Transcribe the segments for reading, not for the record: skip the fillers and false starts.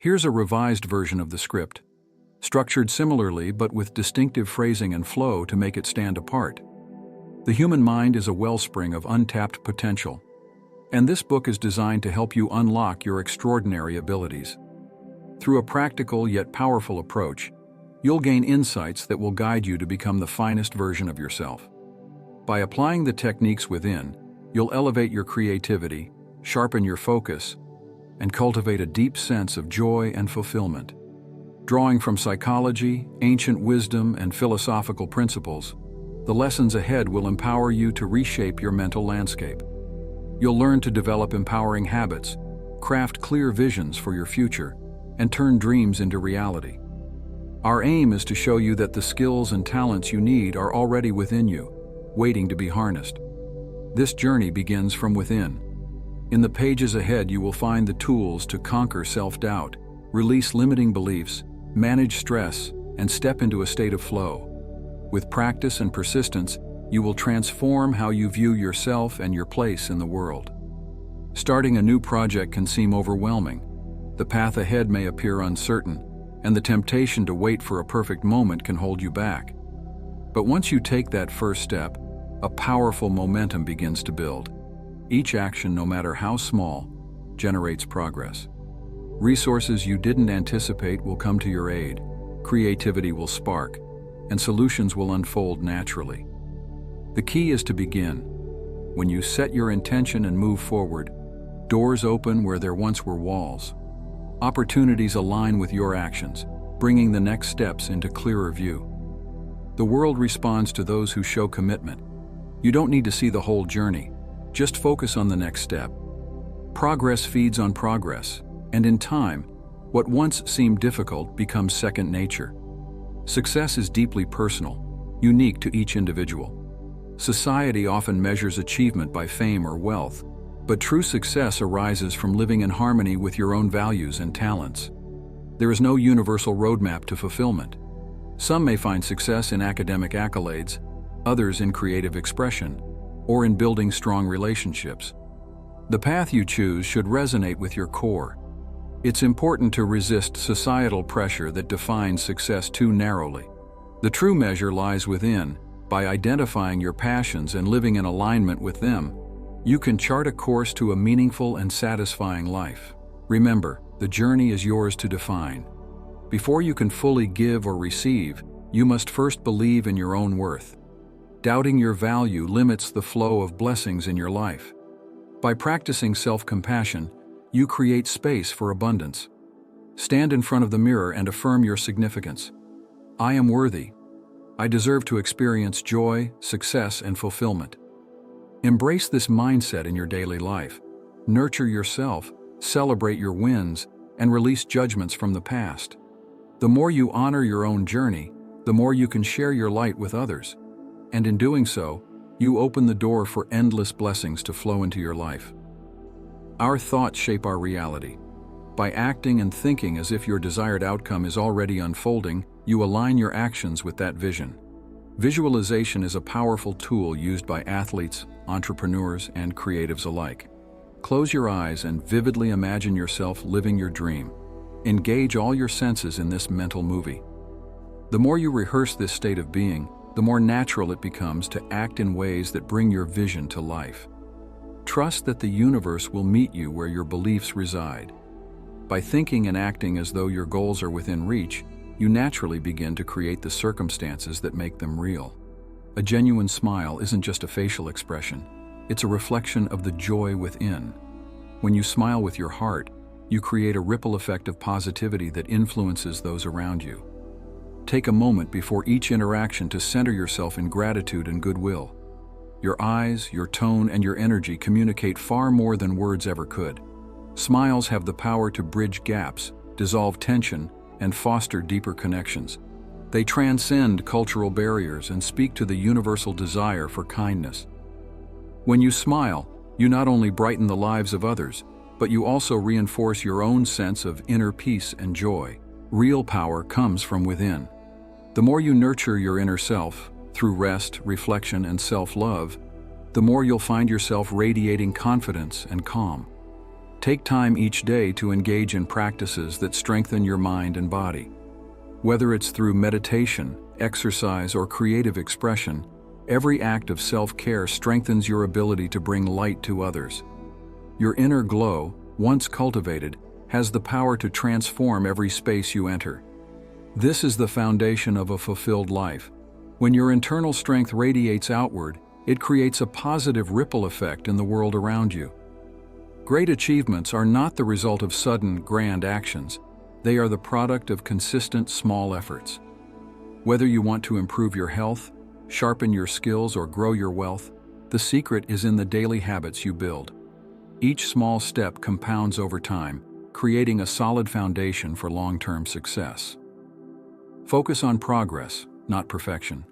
Here's a revised version of the script, structured similarly but with distinctive phrasing and flow to make it stand apart. The human mind is a wellspring of untapped potential, and this book is designed to help you unlock your extraordinary abilities. Through a practical yet powerful approach, you'll gain insights that will guide you to become the finest version of yourself. By applying the techniques within, you'll elevate your creativity, sharpen your focus, and cultivate a deep sense of joy and fulfillment. Drawing from psychology, ancient wisdom, and philosophical principles, the lessons ahead will empower you to reshape your mental landscape. You'll learn to develop empowering habits, craft clear visions for your future, and turn dreams into reality. Our aim is to show you that the skills and talents you need are already within you, waiting to be harnessed. This journey begins from within. In the pages ahead, you will find the tools to conquer self-doubt, release limiting beliefs, manage stress, and step into a state of flow. With practice and persistence, you will transform how you view yourself and your place in the world. Starting a new project can seem overwhelming. The path ahead may appear uncertain, and the temptation to wait for a perfect moment can hold you back. But once you take that first step, a powerful momentum begins to build. Each action, no matter how small, generates progress. Resources you didn't anticipate will come to your aid, creativity will spark, and solutions will unfold naturally. The key is to begin. When you set your intention and move forward, doors open where there once were walls. Opportunities align with your actions, bringing the next steps into clearer view. The world responds to those who show commitment. You don't need to see the whole journey. Just focus on the next step. Progress feeds on progress, and in time, what once seemed difficult becomes second nature. Success is deeply personal, unique to each individual. Society often measures achievement by fame or wealth, but true success arises from living in harmony with your own values and talents. There is no universal roadmap to fulfillment. Some may find success in academic accolades, others in creative expression, or in building strong relationships. The path you choose should resonate with your core. It's important to resist societal pressure that defines success too narrowly. The true measure lies within. By identifying your passions and living in alignment with them, you can chart a course to a meaningful and satisfying life. Remember, the journey is yours to define. Before you can fully give or receive, you must first believe in your own worth. Doubting your value limits the flow of blessings in your life. By practicing self-compassion, you create space for abundance. Stand in front of the mirror and affirm your significance. I am worthy. I deserve to experience joy, success, and fulfillment. Embrace this mindset in your daily life. Nurture yourself, celebrate your wins, and release judgments from the past. The more you honor your own journey, the more you can share your light with others. And in doing so, you open the door for endless blessings to flow into your life. Our thoughts shape our reality. By acting and thinking as if your desired outcome is already unfolding, you align your actions with that vision. Visualization is a powerful tool used by athletes, entrepreneurs, and creatives alike. Close your eyes and vividly imagine yourself living your dream. Engage all your senses in this mental movie. The more you rehearse this state of being, the more natural it becomes to act in ways that bring your vision to life. Trust that the universe will meet you where your beliefs reside. By thinking and acting as though your goals are within reach, you naturally begin to create the circumstances that make them real. A genuine smile isn't just a facial expression, it's a reflection of the joy within. When you smile with your heart, you create a ripple effect of positivity that influences those around you. Take a moment before each interaction to center yourself in gratitude and goodwill. Your eyes, your tone, and your energy communicate far more than words ever could. Smiles have the power to bridge gaps, dissolve tension, and foster deeper connections. They transcend cultural barriers and speak to the universal desire for kindness. When you smile, you not only brighten the lives of others, but you also reinforce your own sense of inner peace and joy. Real power comes from within. The more you nurture your inner self, through rest, reflection, and self-love, the more you'll find yourself radiating confidence and calm. Take time each day to engage in practices that strengthen your mind and body. Whether it's through meditation, exercise, or creative expression, every act of self-care strengthens your ability to bring light to others. Your inner glow, once cultivated, has the power to transform every space you enter. This is the foundation of a fulfilled life. When your internal strength radiates outward, it creates a positive ripple effect in the world around you. Great achievements are not the result of sudden, grand actions. They are the product of consistent, small efforts. Whether you want to improve your health, sharpen your skills, or grow your wealth, the secret is in the daily habits you build. Each small step compounds over time, creating a solid foundation for long-term success. Focus on progress, not perfection.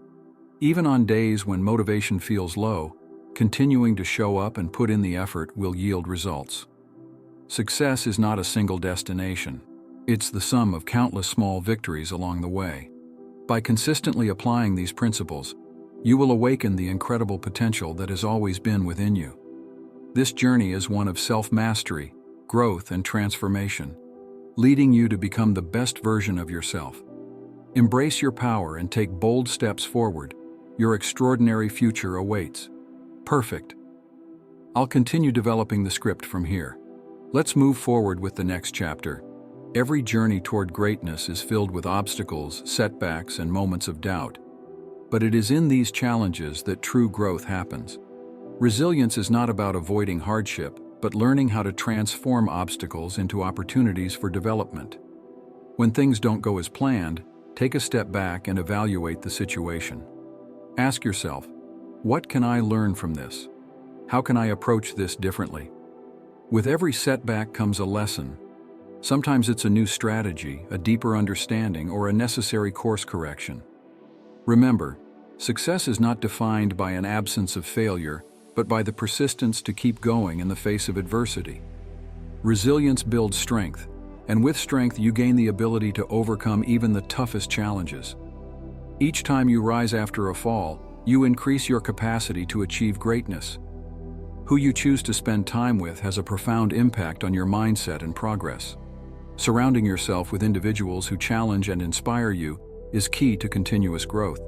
Even on days when motivation feels low, continuing to show up and put in the effort will yield results. Success is not a single destination. It's the sum of countless small victories along the way. By consistently applying these principles, you will awaken the incredible potential that has always been within you. This journey is one of self-mastery, growth, and transformation, leading you to become the best version of yourself. Embrace your power and take bold steps forward. Your extraordinary future awaits. Perfect. I'll continue developing the script from here. Let's move forward with the next chapter. Every journey toward greatness is filled with obstacles, setbacks, and moments of doubt. But it is in these challenges that true growth happens. Resilience is not about avoiding hardship, but learning how to transform obstacles into opportunities for development. When things don't go as planned, take a step back and evaluate the situation. Ask yourself, what can I learn from this? How can I approach this differently? With every setback comes a lesson. Sometimes it's a new strategy, a deeper understanding, or a necessary course correction. Remember, success is not defined by an absence of failure, but by the persistence to keep going in the face of adversity. Resilience builds strength, and with strength you gain the ability to overcome even the toughest challenges. Each time you rise after a fall, you increase your capacity to achieve greatness. Who you choose to spend time with has a profound impact on your mindset and progress. Surrounding yourself with individuals who challenge and inspire you is key to continuous growth.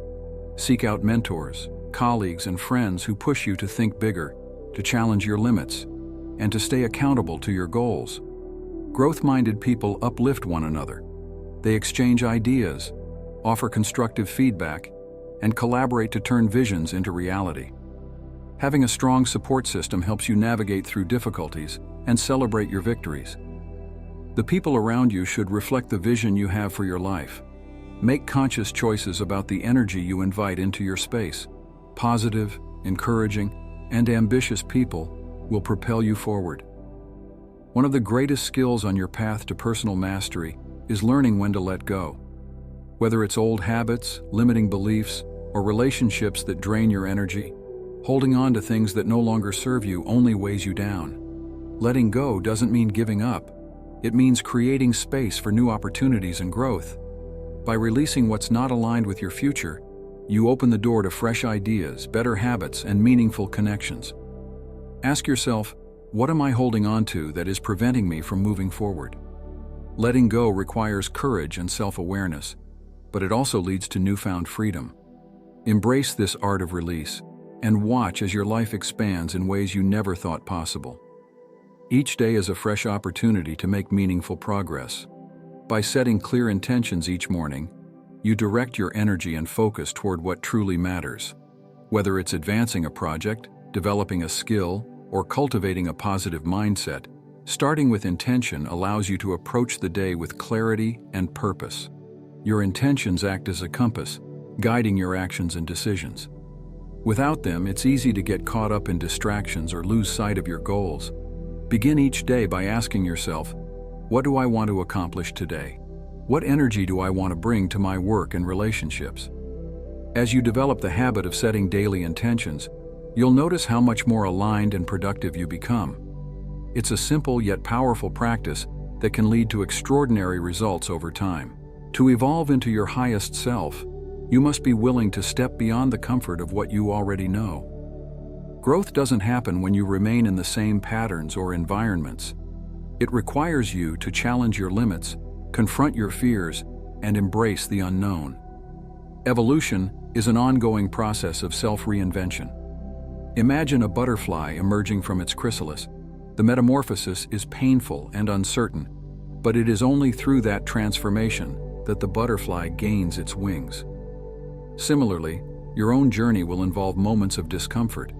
Seek out mentors, colleagues, and friends who push you to think bigger, to challenge your limits, and to stay accountable to your goals. Growth-minded people uplift one another. They exchange ideas, offer constructive feedback, and collaborate to turn visions into reality. Having a strong support system helps you navigate through difficulties and celebrate your victories. The people around you should reflect the vision you have for your life. Make conscious choices about the energy you invite into your space. Positive, encouraging, and ambitious people will propel you forward. One of the greatest skills on your path to personal mastery is learning when to let go. Whether it's old habits, limiting beliefs, or relationships that drain your energy, holding on to things that no longer serve you only weighs you down. Letting go doesn't mean giving up. It means creating space for new opportunities and growth. By releasing what's not aligned with your future, you open the door to fresh ideas, better habits, and meaningful connections. Ask yourself, what am I holding on to that is preventing me from moving forward? Letting go requires courage and self-awareness, but it also leads to newfound freedom. Embrace this art of release, and watch as your life expands in ways you never thought possible. Each day is a fresh opportunity to make meaningful progress. By setting clear intentions each morning, you direct your energy and focus toward what truly matters. Whether it's advancing a project, developing a skill, or cultivating a positive mindset, starting with intention allows you to approach the day with clarity and purpose. Your intentions act as a compass, guiding your actions and decisions. Without them, it's easy to get caught up in distractions or lose sight of your goals. Begin each day by asking yourself, what do I want to accomplish today? What energy do I want to bring to my work and relationships? As you develop the habit of setting daily intentions, you'll notice how much more aligned and productive you become. It's a simple yet powerful practice that can lead to extraordinary results over time. To evolve into your highest self, you must be willing to step beyond the comfort of what you already know. Growth doesn't happen when you remain in the same patterns or environments. It requires you to challenge your limits, confront your fears, and embrace the unknown. Evolution is an ongoing process of self-reinvention. Imagine a butterfly emerging from its chrysalis. The metamorphosis is painful and uncertain, but it is only through that transformation that the butterfly gains its wings. Similarly, your own journey will involve moments of discomfort,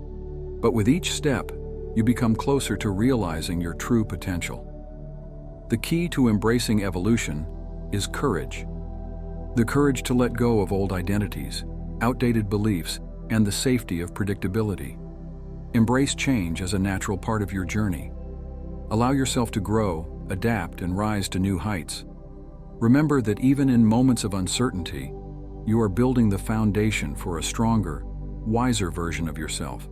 but with each step, you become closer to realizing your true potential. The key to embracing evolution is courage. The courage to let go of old identities, outdated beliefs, and the safety of predictability. Embrace change as a natural part of your journey. Allow yourself to grow, adapt, and rise to new heights. Remember that even in moments of uncertainty, you are building the foundation for a stronger, wiser version of yourself.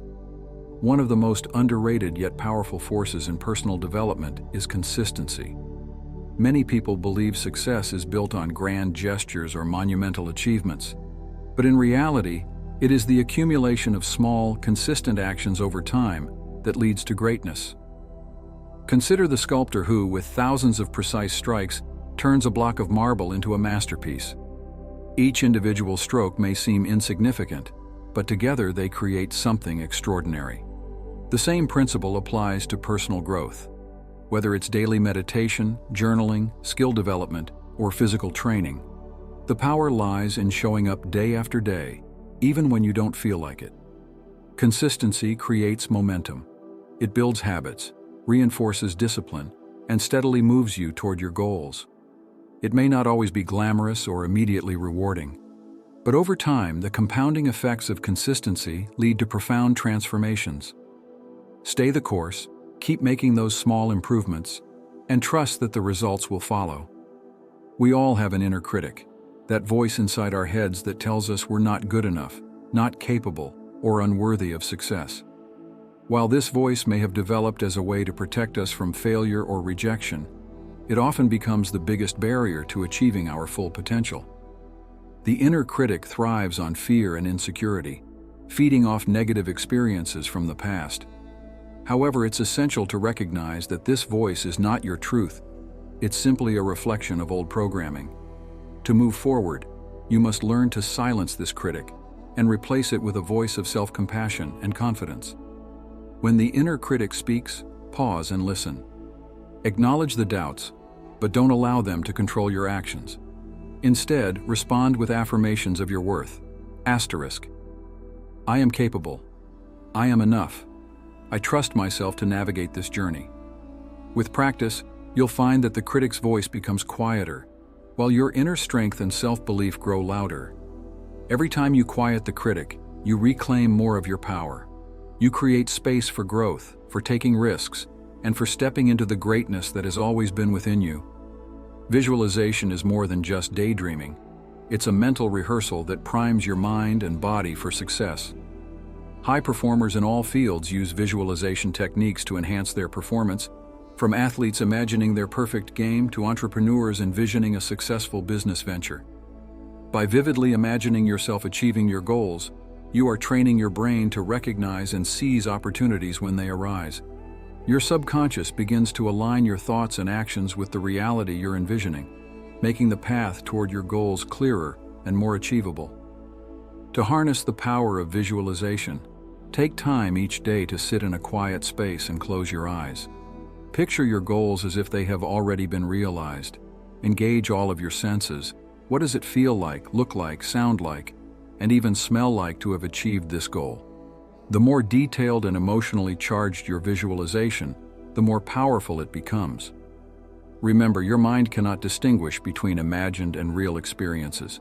One of the most underrated yet powerful forces in personal development is consistency. Many people believe success is built on grand gestures or monumental achievements, but in reality, it is the accumulation of small, consistent actions over time that leads to greatness. Consider the sculptor who, with thousands of precise strikes, turns a block of marble into a masterpiece. Each individual stroke may seem insignificant, but together they create something extraordinary. The same principle applies to personal growth. Whether it's daily meditation, journaling, skill development, or physical training, the power lies in showing up day after day, even when you don't feel like it. Consistency creates momentum. It builds habits, reinforces discipline, and steadily moves you toward your goals. It may not always be glamorous or immediately rewarding, but over time, the compounding effects of consistency lead to profound transformations. Stay the course, keep making those small improvements, and trust that the results will follow. We all have an inner critic, that voice inside our heads that tells us we're not good enough, not capable, or unworthy of success. While this voice may have developed as a way to protect us from failure or rejection, it often becomes the biggest barrier to achieving our full potential. The inner critic thrives on fear and insecurity, feeding off negative experiences from the past. However, it's essential to recognize that this voice is not your truth. It's simply a reflection of old programming. To move forward, you must learn to silence this critic and replace it with a voice of self-compassion and confidence. When the inner critic speaks, pause and listen. Acknowledge the doubts, but don't allow them to control your actions. Instead, respond with affirmations of your worth. Asterisk. I am capable. I am enough. I trust myself to navigate this journey. With practice, you'll find that the critic's voice becomes quieter, while your inner strength and self-belief grow louder. Every time you quiet the critic, you reclaim more of your power. You create space for growth, for taking risks, and for stepping into the greatness that has always been within you. Visualization is more than just daydreaming. It's a mental rehearsal that primes your mind and body for success. High performers in all fields use visualization techniques to enhance their performance, from athletes imagining their perfect game to entrepreneurs envisioning a successful business venture. By vividly imagining yourself achieving your goals, you are training your brain to recognize and seize opportunities when they arise. Your subconscious begins to align your thoughts and actions with the reality you're envisioning, making the path toward your goals clearer and more achievable. To harness the power of visualization, take time each day to sit in a quiet space and close your eyes. Picture your goals as if they have already been realized. Engage all of your senses. What does it feel like, look like, sound like, and even smell like to have achieved this goal? The more detailed and emotionally charged your visualization, the more powerful it becomes. Remember, your mind cannot distinguish between imagined and real experiences.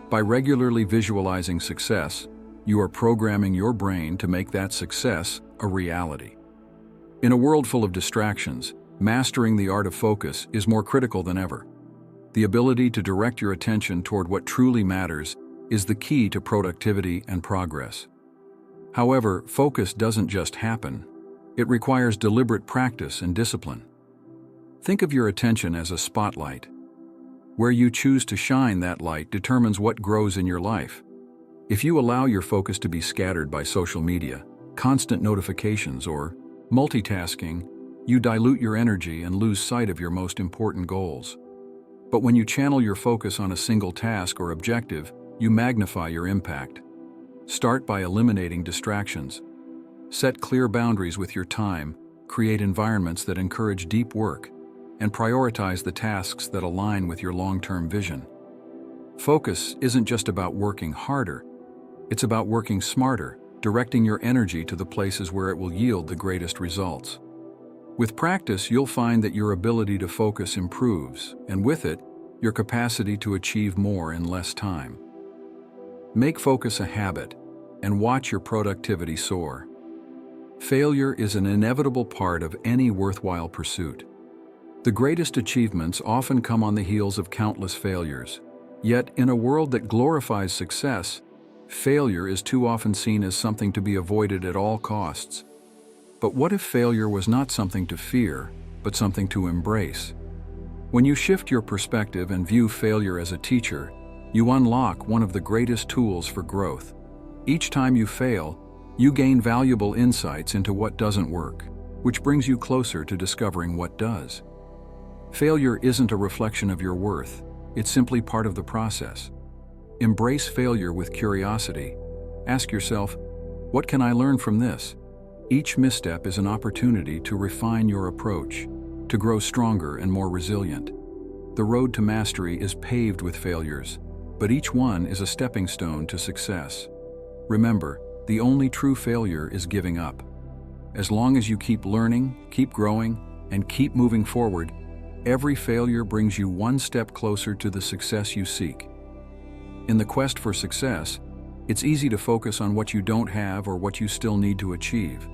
By regularly visualizing success, you are programming your brain to make that success a reality. In a world full of distractions, mastering the art of focus is more critical than ever. The ability to direct your attention toward what truly matters is the key to productivity and progress. However, focus doesn't just happen. It requires deliberate practice and discipline. Think of your attention as a spotlight. Where you choose to shine that light determines what grows in your life. If you allow your focus to be scattered by social media, constant notifications, or multitasking, you dilute your energy and lose sight of your most important goals. But when you channel your focus on a single task or objective, you magnify your impact. Start by eliminating distractions. Set clear boundaries with your time, create environments that encourage deep work, and prioritize the tasks that align with your long-term vision. Focus isn't just about working harder, it's about working smarter, directing your energy to the places where it will yield the greatest results. With practice, you'll find that your ability to focus improves, and with it, your capacity to achieve more in less time. Make focus a habit, and watch your productivity soar. Failure is an inevitable part of any worthwhile pursuit. The greatest achievements often come on the heels of countless failures. Yet, in a world that glorifies success, failure is too often seen as something to be avoided at all costs. But what if failure was not something to fear, but something to embrace? When you shift your perspective and view failure as a teacher, you unlock one of the greatest tools for growth. Each time you fail, you gain valuable insights into what doesn't work, which brings you closer to discovering what does. Failure isn't a reflection of your worth, it's simply part of the process. Embrace failure with curiosity. Ask yourself, what can I learn from this? Each misstep is an opportunity to refine your approach, to grow stronger and more resilient. The road to mastery is paved with failures, but each one is a stepping stone to success. Remember, the only true failure is giving up. As long as you keep learning, keep growing, and keep moving forward, every failure brings you one step closer to the success you seek. In the quest for success, it's easy to focus on what you don't have or what you still need to achieve.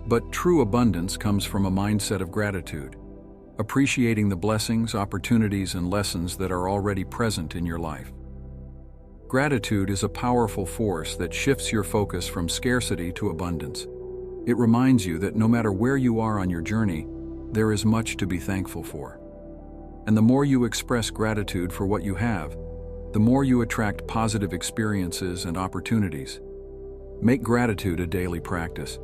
But true abundance comes from a mindset of gratitude, appreciating the blessings, opportunities, and lessons that are already present in your life. Gratitude is a powerful force that shifts your focus from scarcity to abundance. It reminds you that no matter where you are on your journey, there is much to be thankful for. And the more you express gratitude for what you have, the more you attract positive experiences and opportunities. Make gratitude a daily practice.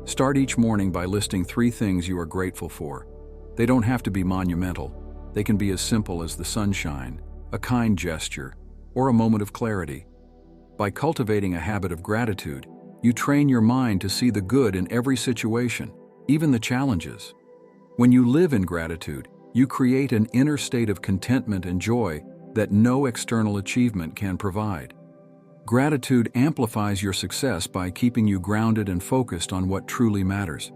Start each morning by listing 3 things you are grateful for. They don't have to be monumental. They can be as simple as the sunshine, a kind gesture, or a moment of clarity. By cultivating a habit of gratitude, you train your mind to see the good in every situation, even the challenges. When you live in gratitude, you create an inner state of contentment and joy that no external achievement can provide. Gratitude amplifies your success by keeping you grounded and focused on what truly matters.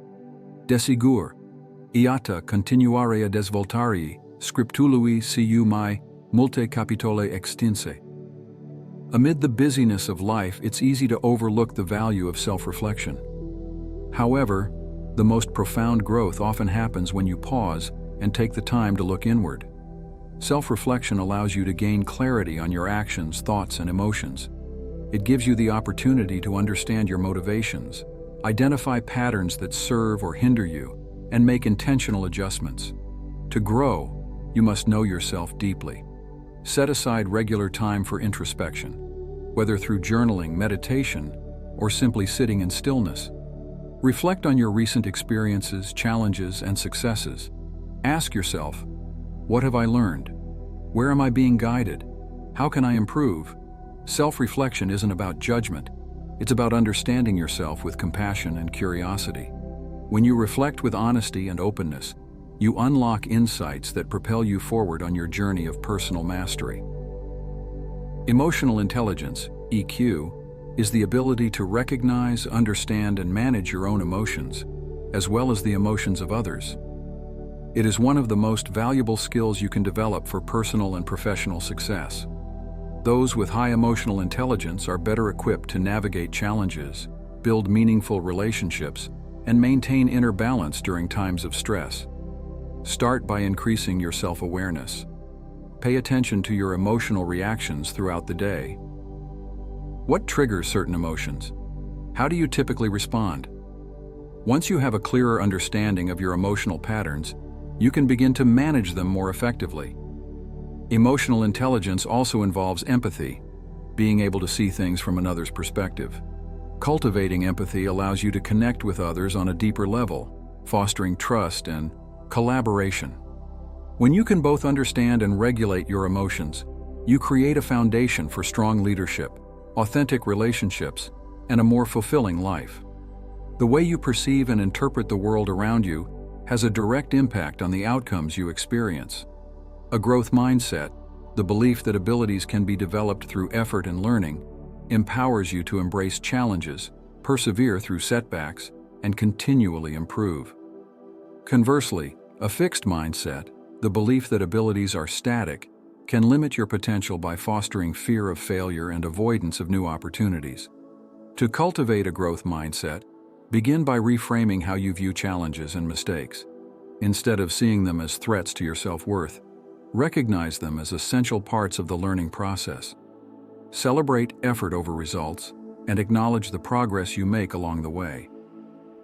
De sigur, iata continuare a desvoltari, scriptului siu mai multe capitole extinse. Amid the busyness of life, it's easy to overlook the value of self-reflection. However, the most profound growth often happens when you pause and take the time to look inward. Self-reflection allows you to gain clarity on your actions, thoughts, and emotions. It gives you the opportunity to understand your motivations, identify patterns that serve or hinder you, and make intentional adjustments. To grow, you must know yourself deeply. Set aside regular time for introspection, whether through journaling, meditation, or simply sitting in stillness. Reflect on your recent experiences, challenges, and successes. Ask yourself, what have I learned? Where am I being guided? How can I improve? Self-reflection isn't about judgment. It's about understanding yourself with compassion and curiosity. When you reflect with honesty and openness, you unlock insights that propel you forward on your journey of personal mastery. Emotional intelligence, EQ, is the ability to recognize, understand, and manage your own emotions, as well as the emotions of others. It is one of the most valuable skills you can develop for personal and professional success. Those with high emotional intelligence are better equipped to navigate challenges, build meaningful relationships, and maintain inner balance during times of stress. Start by increasing your self-awareness. Pay attention to your emotional reactions throughout the day. What triggers certain emotions? How do you typically respond? Once you have a clearer understanding of your emotional patterns, you can begin to manage them more effectively. Emotional intelligence also involves empathy, being able to see things from another's perspective. Cultivating empathy allows you to connect with others on a deeper level, fostering trust and collaboration. When you can both understand and regulate your emotions, you create a foundation for strong leadership, authentic relationships, and a more fulfilling life. The way you perceive and interpret the world around you has a direct impact on the outcomes you experience. A growth mindset, the belief that abilities can be developed through effort and learning, empowers you to embrace challenges, persevere through setbacks, and continually improve. Conversely, a fixed mindset, the belief that abilities are static, can limit your potential by fostering fear of failure and avoidance of new opportunities. To cultivate a growth mindset, begin by reframing how you view challenges and mistakes. Instead of seeing them as threats to your self-worth, recognize them as essential parts of the learning process. Celebrate effort over results and acknowledge the progress you make along the way.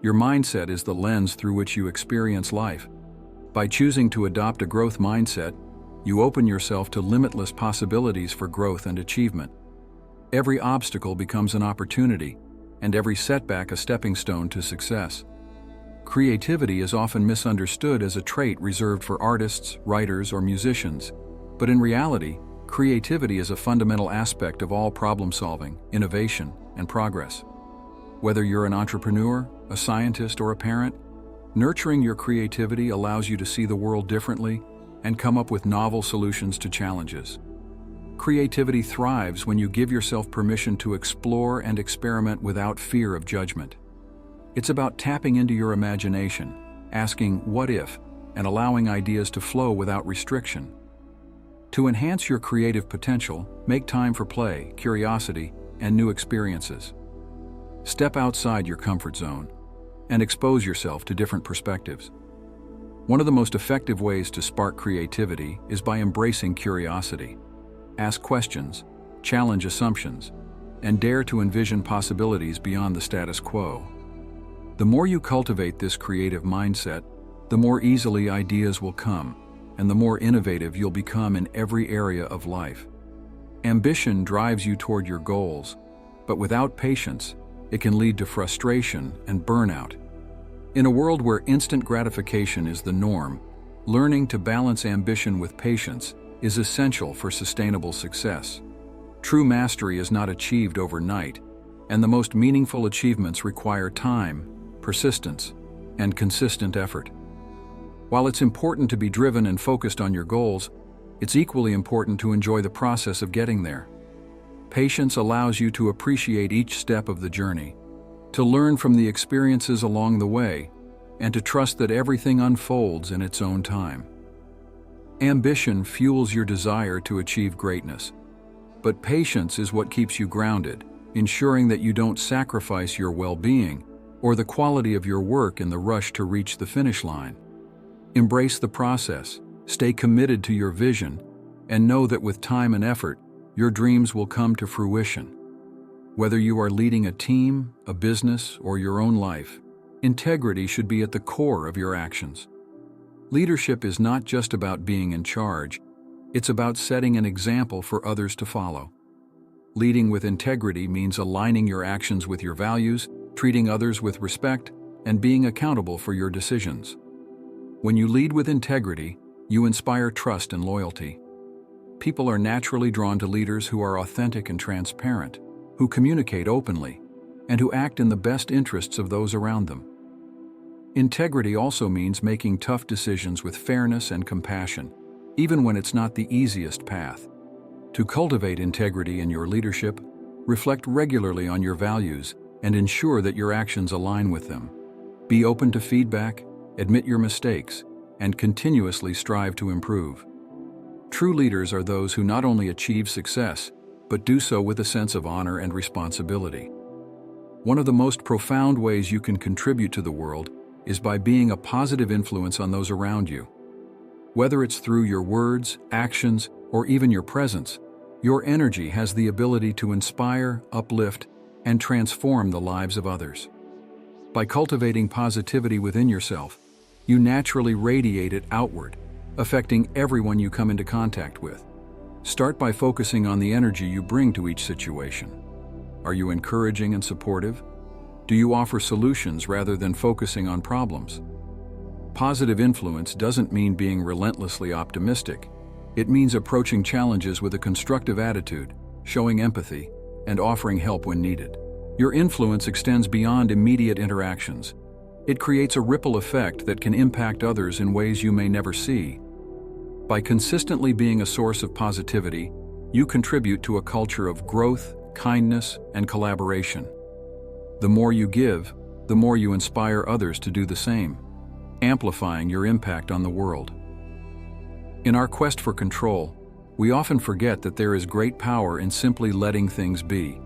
Your mindset is the lens through which you experience life. By choosing to adopt a growth mindset, you open yourself to limitless possibilities for growth and achievement. Every obstacle becomes an opportunity, and every setback a stepping stone to success. Creativity is often misunderstood as a trait reserved for artists, writers, or musicians, but in reality, creativity is a fundamental aspect of all problem-solving, innovation, and progress. Whether you're an entrepreneur, a scientist, or a parent, nurturing your creativity allows you to see the world differently and come up with novel solutions to challenges. Creativity thrives when you give yourself permission to explore and experiment without fear of judgment. It's about tapping into your imagination, asking "what if," and allowing ideas to flow without restriction. To enhance your creative potential, make time for play, curiosity, and new experiences. Step outside your comfort zone and expose yourself to different perspectives. One of the most effective ways to spark creativity is by embracing curiosity. Ask questions, challenge assumptions, and dare to envision possibilities beyond the status quo. The more you cultivate this creative mindset, the more easily ideas will come, and the more innovative you'll become in every area of life. Ambition drives you toward your goals, but without patience, it can lead to frustration and burnout. In a world where instant gratification is the norm, learning to balance ambition with patience is essential for sustainable success. True mastery is not achieved overnight, and the most meaningful achievements require time, persistence, and consistent effort. While it's important to be driven and focused on your goals, it's equally important to enjoy the process of getting there. Patience allows you to appreciate each step of the journey, to learn from the experiences along the way, and to trust that everything unfolds in its own time. Ambition fuels your desire to achieve greatness, but patience is what keeps you grounded, ensuring that you don't sacrifice your well-being or the quality of your work in the rush to reach the finish line. Embrace the process, stay committed to your vision, and know that with time and effort, your dreams will come to fruition. Whether you are leading a team, a business, or your own life, integrity should be at the core of your actions. Leadership is not just about being in charge, it's about setting an example for others to follow. Leading with integrity means aligning your actions with your values, treating others with respect, and being accountable for your decisions. When you lead with integrity, you inspire trust and loyalty. People are naturally drawn to leaders who are authentic and transparent, who communicate openly, and who act in the best interests of those around them. Integrity also means making tough decisions with fairness and compassion, even when it's not the easiest path. To cultivate integrity in your leadership, reflect regularly on your values and ensure that your actions align with them. Be open to feedback, admit your mistakes, and continuously strive to improve. True leaders are those who not only achieve success, but do so with a sense of honor and responsibility. One of the most profound ways you can contribute to the world is by being a positive influence on those around you. Whether it's through your words, actions, or even your presence, your energy has the ability to inspire, uplift, and transform the lives of others. By cultivating positivity within yourself, you naturally radiate it outward, affecting everyone you come into contact with. Start by focusing on the energy you bring to each situation. Are you encouraging and supportive? Do you offer solutions rather than focusing on problems? Positive influence doesn't mean being relentlessly optimistic. It means approaching challenges with a constructive attitude, showing empathy, and offering help when needed. Your influence extends beyond immediate interactions. It creates a ripple effect that can impact others in ways you may never see. By consistently being a source of positivity, you contribute to a culture of growth, kindness, and collaboration. The more you give, the more you inspire others to do the same, amplifying your impact on the world. In our quest for control, we often forget that there is great power in simply letting things be.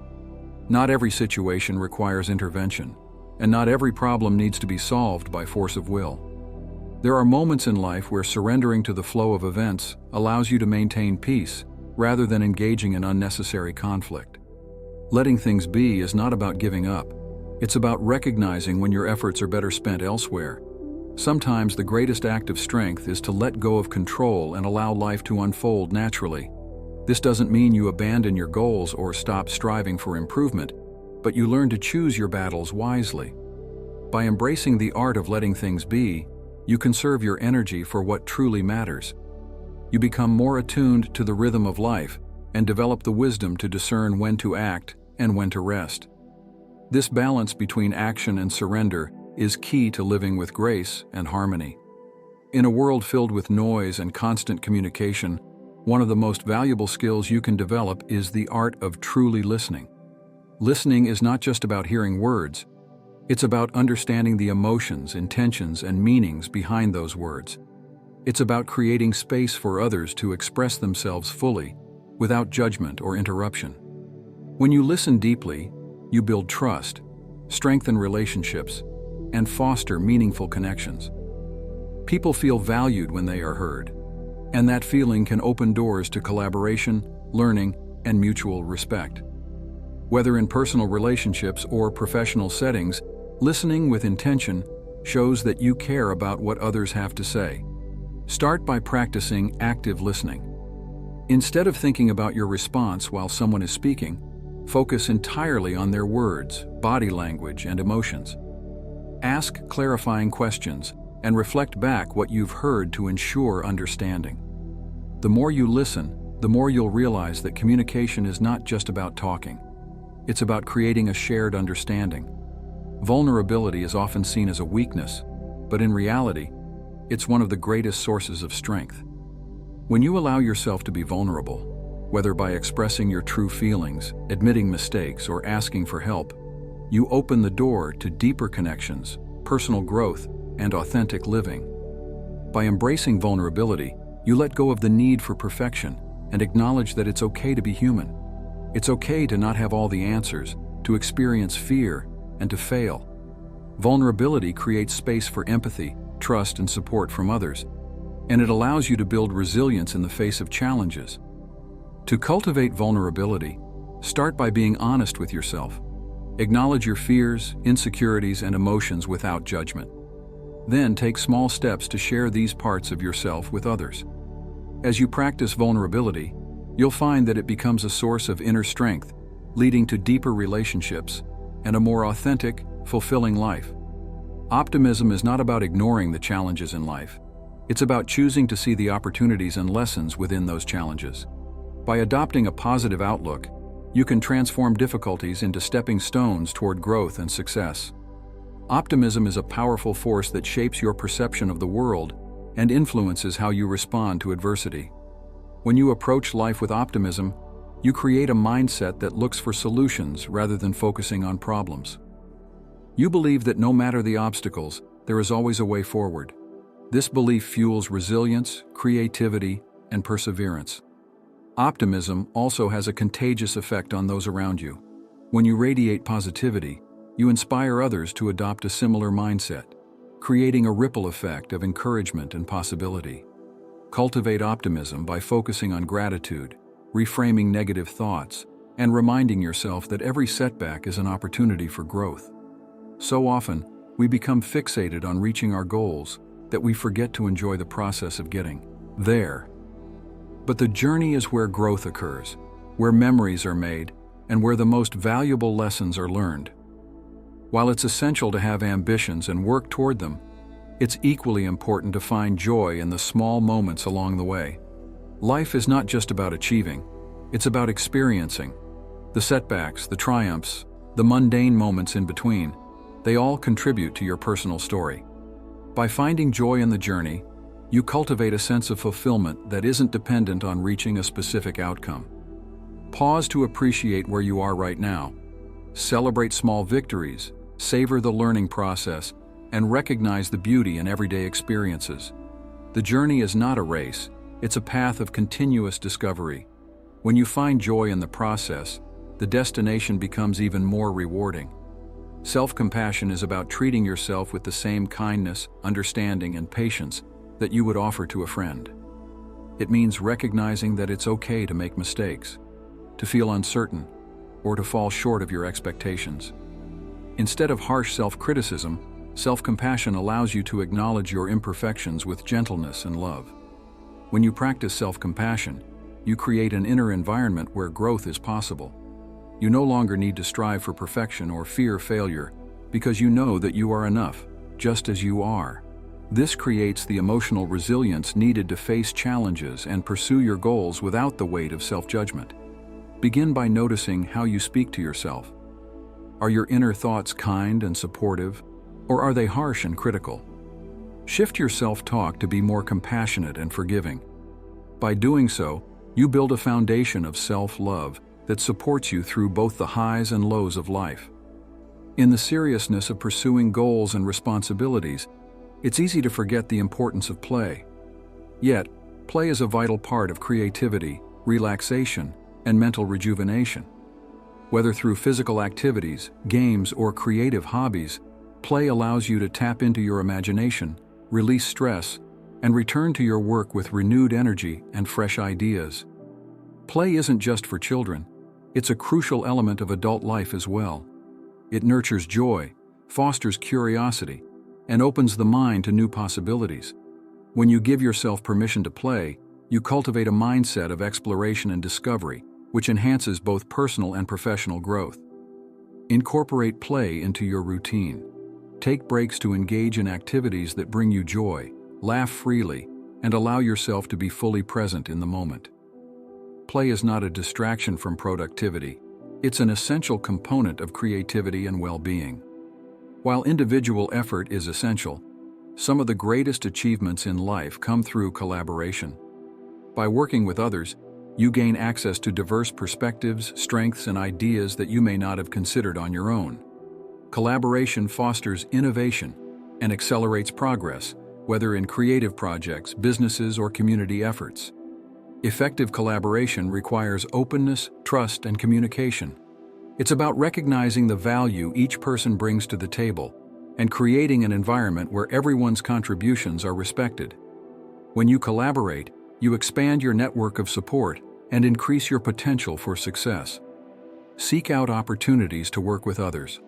Not every situation requires intervention, and not every problem needs to be solved by force of will. There are moments in life where surrendering to the flow of events allows you to maintain peace rather than engaging in unnecessary conflict. Letting things be is not about giving up. It's about recognizing when your efforts are better spent elsewhere. Sometimes the greatest act of strength is to let go of control and allow life to unfold naturally. This doesn't mean you abandon your goals or stop striving for improvement, but you learn to choose your battles wisely. By embracing the art of letting things be, you conserve your energy for what truly matters. You become more attuned to the rhythm of life and develop the wisdom to discern when to act and when to rest. This balance between action and surrender is key to living with grace and harmony. In a world filled with noise and constant communication, one of the most valuable skills you can develop is the art of truly listening. Listening is not just about hearing words. It's about understanding the emotions, intentions, and meanings behind those words. It's about creating space for others to express themselves fully, without judgment or interruption. When you listen deeply, you build trust, strengthen relationships, and foster meaningful connections. People feel valued when they are heard, and that feeling can open doors to collaboration, learning, and mutual respect. Whether in personal relationships or professional settings, listening with intention shows that you care about what others have to say. Start by practicing active listening. Instead of thinking about your response while someone is speaking, focus entirely on their words, body language, and emotions. Ask clarifying questions and reflect back what you've heard to ensure understanding. The more you listen, the more you'll realize that communication is not just about talking. It's about creating a shared understanding. Vulnerability is often seen as a weakness, but in reality, it's one of the greatest sources of strength. When you allow yourself to be vulnerable, whether by expressing your true feelings, admitting mistakes, or asking for help, you open the door to deeper connections, personal growth, and authentic living. By embracing vulnerability, you let go of the need for perfection and acknowledge that it's okay to be human. It's okay to not have all the answers, to experience fear, and to fail. Vulnerability creates space for empathy, trust, and support from others, and it allows you to build resilience in the face of challenges. To cultivate vulnerability, start by being honest with yourself. Acknowledge your fears, insecurities, and emotions without judgment. Then take small steps to share these parts of yourself with others. As you practice vulnerability, you'll find that it becomes a source of inner strength, leading to deeper relationships and a more authentic, fulfilling life. Optimism is not about ignoring the challenges in life. It's about choosing to see the opportunities and lessons within those challenges. By adopting a positive outlook, you can transform difficulties into stepping stones toward growth and success. Optimism is a powerful force that shapes your perception of the world and influences how you respond to adversity. When you approach life with optimism, you create a mindset that looks for solutions rather than focusing on problems. You believe that no matter the obstacles, there is always a way forward. This belief fuels resilience, creativity, and perseverance. Optimism also has a contagious effect on those around you. When you radiate positivity, you inspire others to adopt a similar mindset, creating a ripple effect of encouragement and possibility. Cultivate optimism by focusing on gratitude, reframing negative thoughts, and reminding yourself that every setback is an opportunity for growth. So often, we become fixated on reaching our goals that we forget to enjoy the process of getting there. But the journey is where growth occurs, where memories are made, and where the most valuable lessons are learned. While it's essential to have ambitions and work toward them, It's equally important to find joy in the small moments along the way. Life is not just about achieving, it's about experiencing. The setbacks, the triumphs, the mundane moments in between, they all contribute to your personal story. By finding joy in the journey, you cultivate a sense of fulfillment that isn't dependent on reaching a specific outcome. Pause to appreciate where you are right now. Celebrate small victories, savor the learning process, and recognize the beauty in everyday experiences. The journey is not a race, it's a path of continuous discovery. When you find joy in the process, the destination becomes even more rewarding. Self-compassion is about treating yourself with the same kindness, understanding, and patience that you would offer to a friend. It means recognizing that it's okay to make mistakes, to feel uncertain, or to fall short of your expectations. Instead of harsh self-criticism, self-compassion allows you to acknowledge your imperfections with gentleness and love. When you practice self-compassion, you create an inner environment where growth is possible. You no longer need to strive for perfection or fear failure because you know that you are enough, just as you are. This creates the emotional resilience needed to face challenges and pursue your goals without the weight of self-judgment. Begin by noticing how you speak to yourself. Are your inner thoughts kind and supportive, or are they harsh and critical? Shift your self-talk to be more compassionate and forgiving. By doing so, you build a foundation of self-love that supports you through both the highs and lows of life. In the seriousness of pursuing goals and responsibilities, it's easy to forget the importance of play. Yet, play is a vital part of creativity, relaxation, and mental rejuvenation. Whether through physical activities, games, or creative hobbies, play allows you to tap into your imagination, release stress, and return to your work with renewed energy and fresh ideas. Play isn't just for children, it's a crucial element of adult life as well. It nurtures joy, fosters curiosity, and opens the mind to new possibilities. When you give yourself permission to play, you cultivate a mindset of exploration and discovery, which enhances both personal and professional growth. Incorporate play into your routine. Take breaks to engage in activities that bring you joy, laugh freely, and allow yourself to be fully present in the moment. Play is not a distraction from productivity. It's an essential component of creativity and well-being. While individual effort is essential, some of the greatest achievements in life come through collaboration. By working with others, you gain access to diverse perspectives, strengths, and ideas that you may not have considered on your own. Collaboration fosters innovation and accelerates progress, whether in creative projects, businesses, or community efforts. Effective collaboration requires openness, trust, and communication. It's about recognizing the value each person brings to the table and creating an environment where everyone's contributions are respected. When you collaborate, you expand your network of support and increase your potential for success. Seek out opportunities to work with others.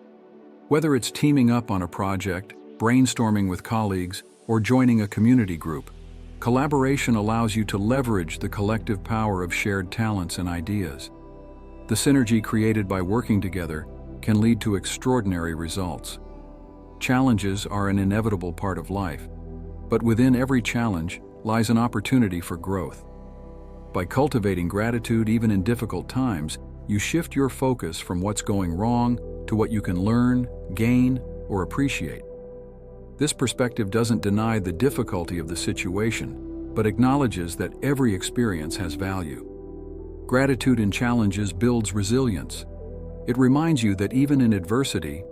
Whether it's teaming up on a project, brainstorming with colleagues, or joining a community group, collaboration allows you to leverage the collective power of shared talents and ideas. The synergy created by working together can lead to extraordinary results. Challenges are an inevitable part of life, but within every challenge lies an opportunity for growth. By cultivating gratitude even in difficult times, you shift your focus from what's going wrong to what you can learn, gain, or appreciate. This perspective doesn't deny the difficulty of the situation, but acknowledges that every experience has value. Gratitude in challenges builds resilience. It reminds you that even in adversity,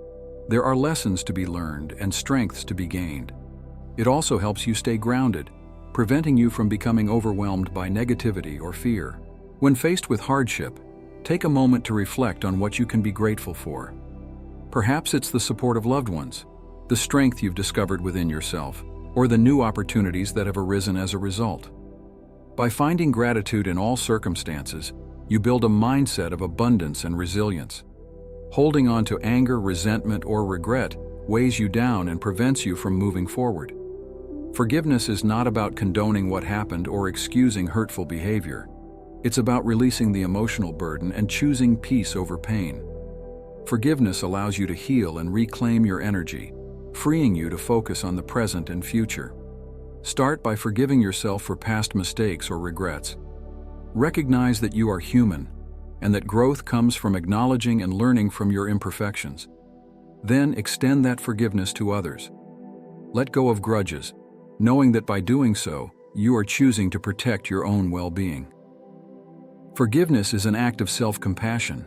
there are lessons to be learned and strengths to be gained. It also helps you stay grounded, preventing you from becoming overwhelmed by negativity or fear. When faced with hardship, take a moment to reflect on what you can be grateful for. Perhaps it's the support of loved ones, the strength you've discovered within yourself, or the new opportunities that have arisen as a result. By finding gratitude in all circumstances, you build a mindset of abundance and resilience. Holding on to anger, resentment, or regret weighs you down and prevents you from moving forward. Forgiveness is not about condoning what happened or excusing hurtful behavior. It's about releasing the emotional burden and choosing peace over pain. Forgiveness allows you to heal and reclaim your energy, freeing you to focus on the present and future. Start by forgiving yourself for past mistakes or regrets. Recognize that you are human, and that growth comes from acknowledging and learning from your imperfections. Then extend that forgiveness to others. Let go of grudges, knowing that by doing so, you are choosing to protect your own well-being. Forgiveness is an act of self-compassion.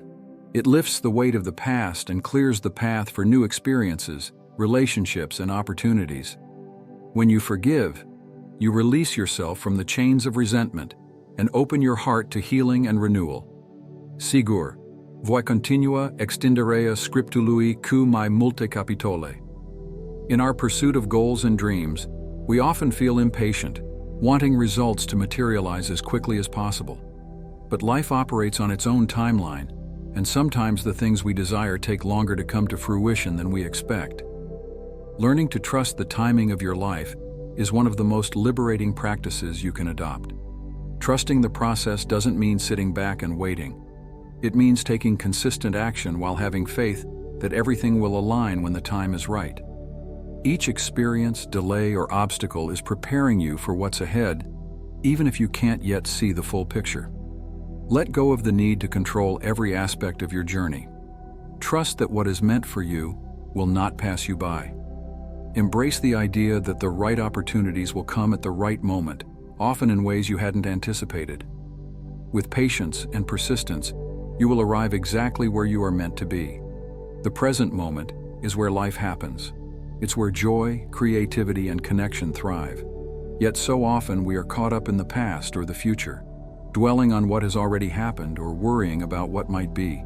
It lifts the weight of the past and clears the path for new experiences, relationships, and opportunities. When you forgive, you release yourself from the chains of resentment and open your heart to healing and renewal. Sigur, voi continua extenderea scriptului cu mai multe capitole. In our pursuit of goals and dreams, we often feel impatient, wanting results to materialize as quickly as possible. But life operates on its own timeline, and sometimes the things we desire take longer to come to fruition than we expect. Learning to trust the timing of your life is one of the most liberating practices you can adopt. Trusting the process doesn't mean sitting back and waiting. It means taking consistent action while having faith that everything will align when the time is right. Each experience, delay, or obstacle is preparing you for what's ahead, even if you can't yet see the full picture. Let go of the need to control every aspect of your journey. Trust that what is meant for you will not pass you by. Embrace the idea that the right opportunities will come at the right moment, often in ways you hadn't anticipated. With patience and persistence, you will arrive exactly where you are meant to be. The present moment is where life happens. It's where joy, creativity, and connection thrive. Yet so often we are caught up in the past or the future, dwelling on what has already happened or worrying about what might be.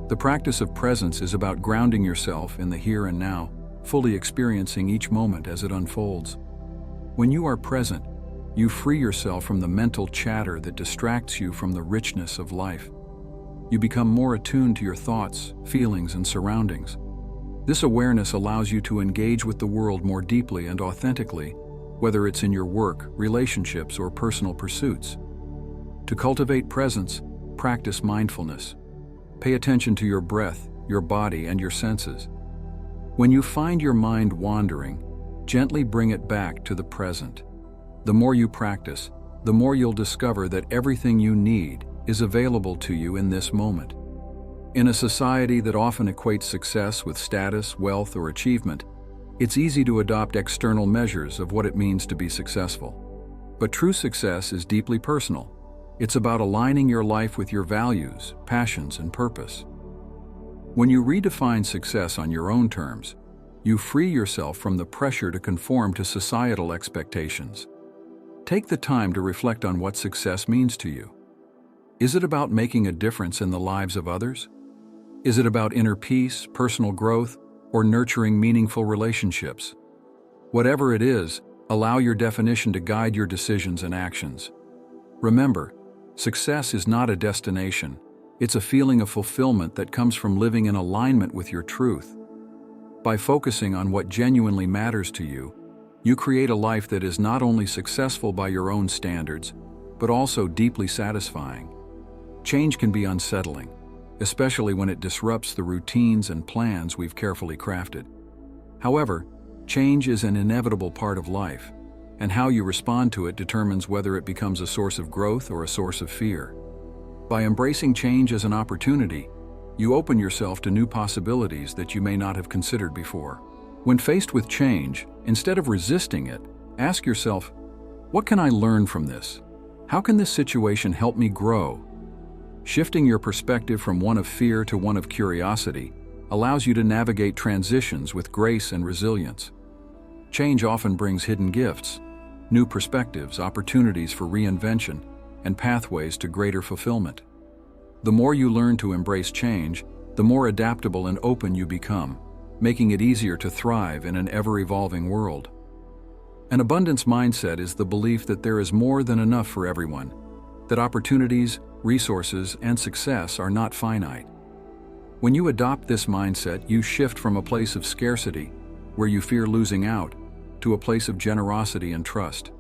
The practice of presence is about grounding yourself in the here and now, fully experiencing each moment as it unfolds. When you are present, you free yourself from the mental chatter that distracts you from the richness of life. You become more attuned to your thoughts, feelings, and surroundings. This awareness allows you to engage with the world more deeply and authentically, whether it's in your work, relationships, or personal pursuits. To cultivate presence, practice mindfulness. Pay attention to your breath, your body, and your senses. When you find your mind wandering, gently bring it back to the present. The more you practice, the more you'll discover that everything you need is available to you in this moment. In a society that often equates success with status, wealth, or achievement, it's easy to adopt external measures of what it means to be successful. But true success is deeply personal. It's about aligning your life with your values, passions, and purpose. When you redefine success on your own terms, you free yourself from the pressure to conform to societal expectations. Take the time to reflect on what success means to you. Is it about making a difference in the lives of others? Is it about inner peace, personal growth, or nurturing meaningful relationships? Whatever it is, allow your definition to guide your decisions and actions. Remember, success is not a destination. It's a feeling of fulfillment that comes from living in alignment with your truth. By focusing on what genuinely matters to you, you create a life that is not only successful by your own standards, but also deeply satisfying. Change can be unsettling, especially when it disrupts the routines and plans we've carefully crafted. However, change is an inevitable part of life, and how you respond to it determines whether it becomes a source of growth or a source of fear. By embracing change as an opportunity, you open yourself to new possibilities that you may not have considered before. When faced with change, instead of resisting it, ask yourself, what can I learn from this? How can this situation help me grow? Shifting your perspective from one of fear to one of curiosity allows you to navigate transitions with grace and resilience. Change often brings hidden gifts, new perspectives, opportunities for reinvention, and pathways to greater fulfillment. The more you learn to embrace change, the more adaptable and open you become, making it easier to thrive in an ever-evolving world. An abundance mindset is the belief that there is more than enough for everyone, that opportunities, resources, and success are not finite. When you adopt this mindset, you shift from a place of scarcity, where you fear losing out, to a place of generosity and trust.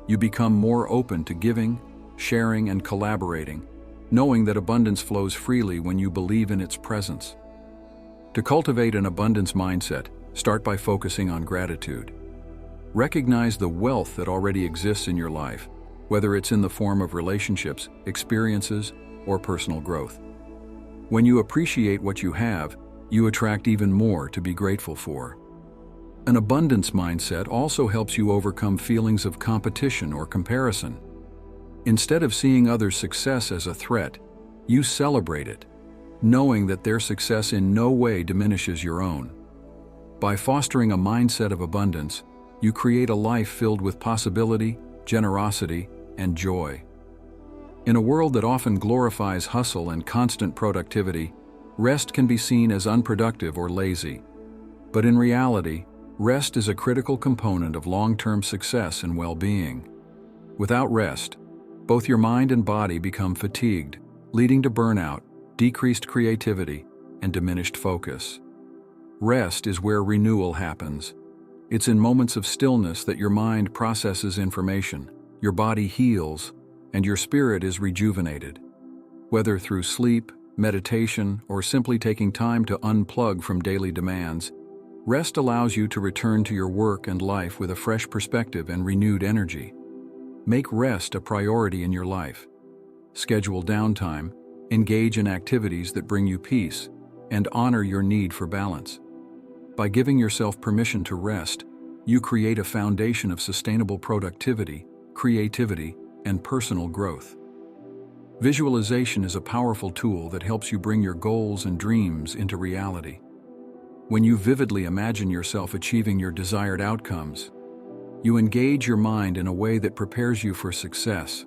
You become more open to giving, sharing, and collaborating, knowing that abundance flows freely when you believe in its presence. To cultivate an abundance mindset, Start by focusing on gratitude. Recognize the wealth that already exists in your life, whether it's in the form of relationships, experiences, or personal growth. When you appreciate what you have, you attract even more to be grateful for. An abundance mindset also helps you overcome feelings of competition or comparison. Instead of seeing others' success as a threat, you celebrate it, knowing that their success in no way diminishes your own. By fostering a mindset of abundance, you create a life filled with possibility, generosity, and joy. In a world that often glorifies hustle and constant productivity, rest can be seen as unproductive or lazy. But in reality, rest is a critical component of long-term success and well-being. Without rest, both your mind and body become fatigued, leading to burnout, decreased creativity, and diminished focus. Rest is where renewal happens. It's in moments of stillness that your mind processes information, your body heals, and your spirit is rejuvenated. Whether through sleep, meditation, or simply taking time to unplug from daily demands, rest allows you to return to your work and life with a fresh perspective and renewed energy. Make rest a priority in your life. Schedule downtime, engage in activities that bring you peace, and honor your need for balance. By giving yourself permission to rest, you create a foundation of sustainable productivity, creativity, and personal growth. Visualization is a powerful tool that helps you bring your goals and dreams into reality. When you vividly imagine yourself achieving your desired outcomes, you engage your mind in a way that prepares you for success.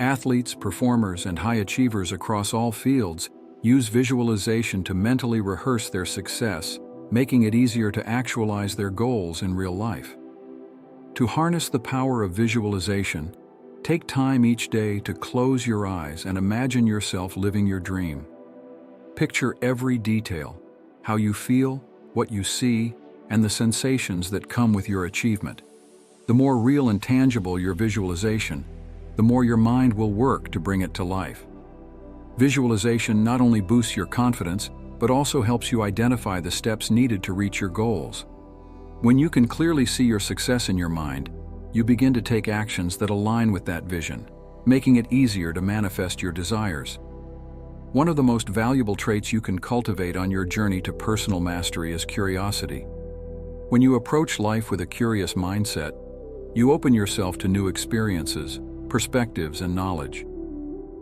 Athletes, performers, and high achievers across all fields use visualization to mentally rehearse their success, making it easier to actualize their goals in real life. To harness the power of visualization, take time each day to close your eyes and imagine yourself living your dream. Picture every detail, how you feel, what you see, and the sensations that come with your achievement. The more real and tangible your visualization, the more your mind will work to bring it to life. Visualization not only boosts your confidence, but also helps you identify the steps needed to reach your goals. When you can clearly see your success in your mind, you begin to take actions that align with that vision, making it easier to manifest your desires. One of the most valuable traits you can cultivate on your journey to personal mastery is curiosity. When you approach life with a curious mindset, you open yourself to new experiences, perspectives, and knowledge.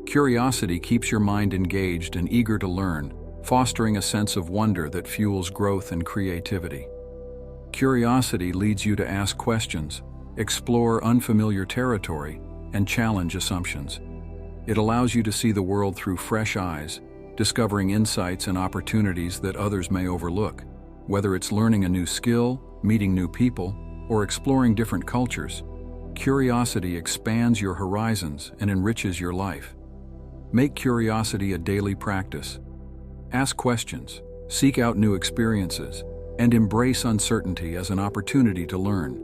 Curiosity keeps your mind engaged and eager to learn, fostering a sense of wonder that fuels growth and creativity. Curiosity leads you to ask questions, explore unfamiliar territory, and challenge assumptions. It allows you to see the world through fresh eyes, discovering insights and opportunities that others may overlook. Whether it's learning a new skill, meeting new people, or exploring different cultures, curiosity expands your horizons and enriches your life. Make curiosity a daily practice. Ask questions, seek out new experiences, and embrace uncertainty as an opportunity to learn.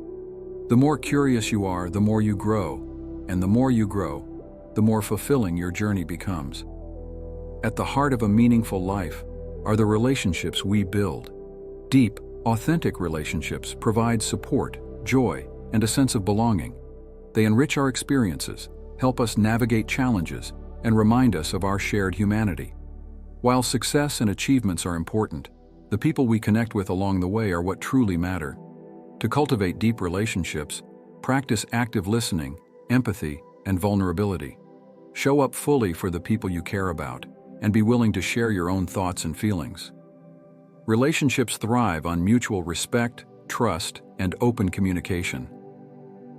The more curious you are, the more you grow, and the more you grow, the more fulfilling your journey becomes. At the heart of a meaningful life are the relationships we build. Deep, authentic relationships provide support, joy, and a sense of belonging. They enrich our experiences, help us navigate challenges, and remind us of our shared humanity. While success and achievements are important, the people we connect with along the way are what truly matter. To cultivate deep relationships, practice active listening, empathy, and vulnerability. Show up fully for the people you care about, and be willing to share your own thoughts and feelings. Relationships thrive on mutual respect, trust, and open communication.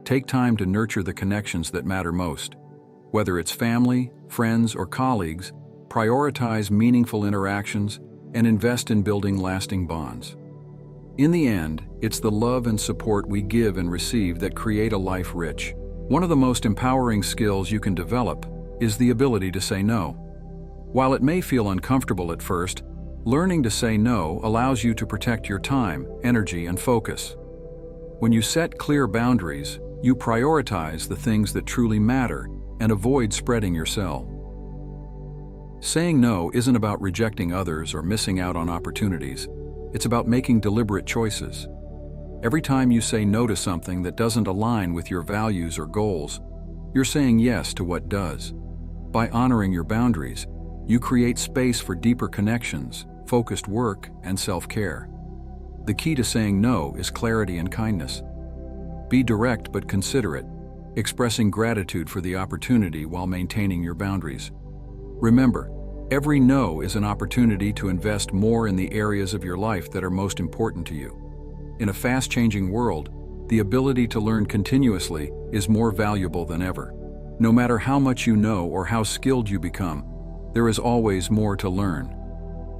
Take time to nurture the connections that matter most. Whether it's family, friends, or colleagues, prioritize meaningful interactions and invest in building lasting bonds. In the end, it's the love and support we give and receive that create a life rich. One of the most empowering skills you can develop is the ability to say no. While it may feel uncomfortable at first, learning to say no allows you to protect your time, energy, and focus. When you set clear boundaries, you prioritize the things that truly matter and avoid spreading yourself. Saying no isn't about rejecting others or missing out on opportunities. It's about making deliberate choices. Every time you say no to something that doesn't align with your values or goals, you're saying yes to what does. By honoring your boundaries, you create space for deeper connections, focused work, and self-care. The key to saying no is clarity and kindness. Be direct but considerate, expressing gratitude for the opportunity while maintaining your boundaries. Remember, every no is an opportunity to invest more in the areas of your life that are most important to you. In a fast-changing world, the ability to learn continuously is more valuable than ever. No matter how much you know or how skilled you become, there is always more to learn.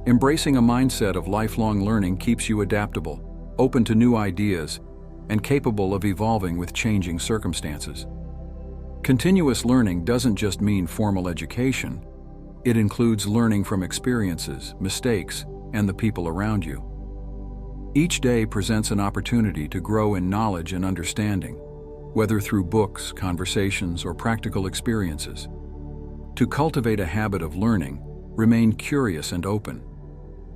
Embracing a mindset of lifelong learning keeps you adaptable, open to new ideas, and capable of evolving with changing circumstances. Continuous learning doesn't just mean formal education. It includes learning from experiences, mistakes, and the people around you. Each day presents an opportunity to grow in knowledge and understanding, whether through books, conversations, or practical experiences. To cultivate a habit of learning, remain curious and open.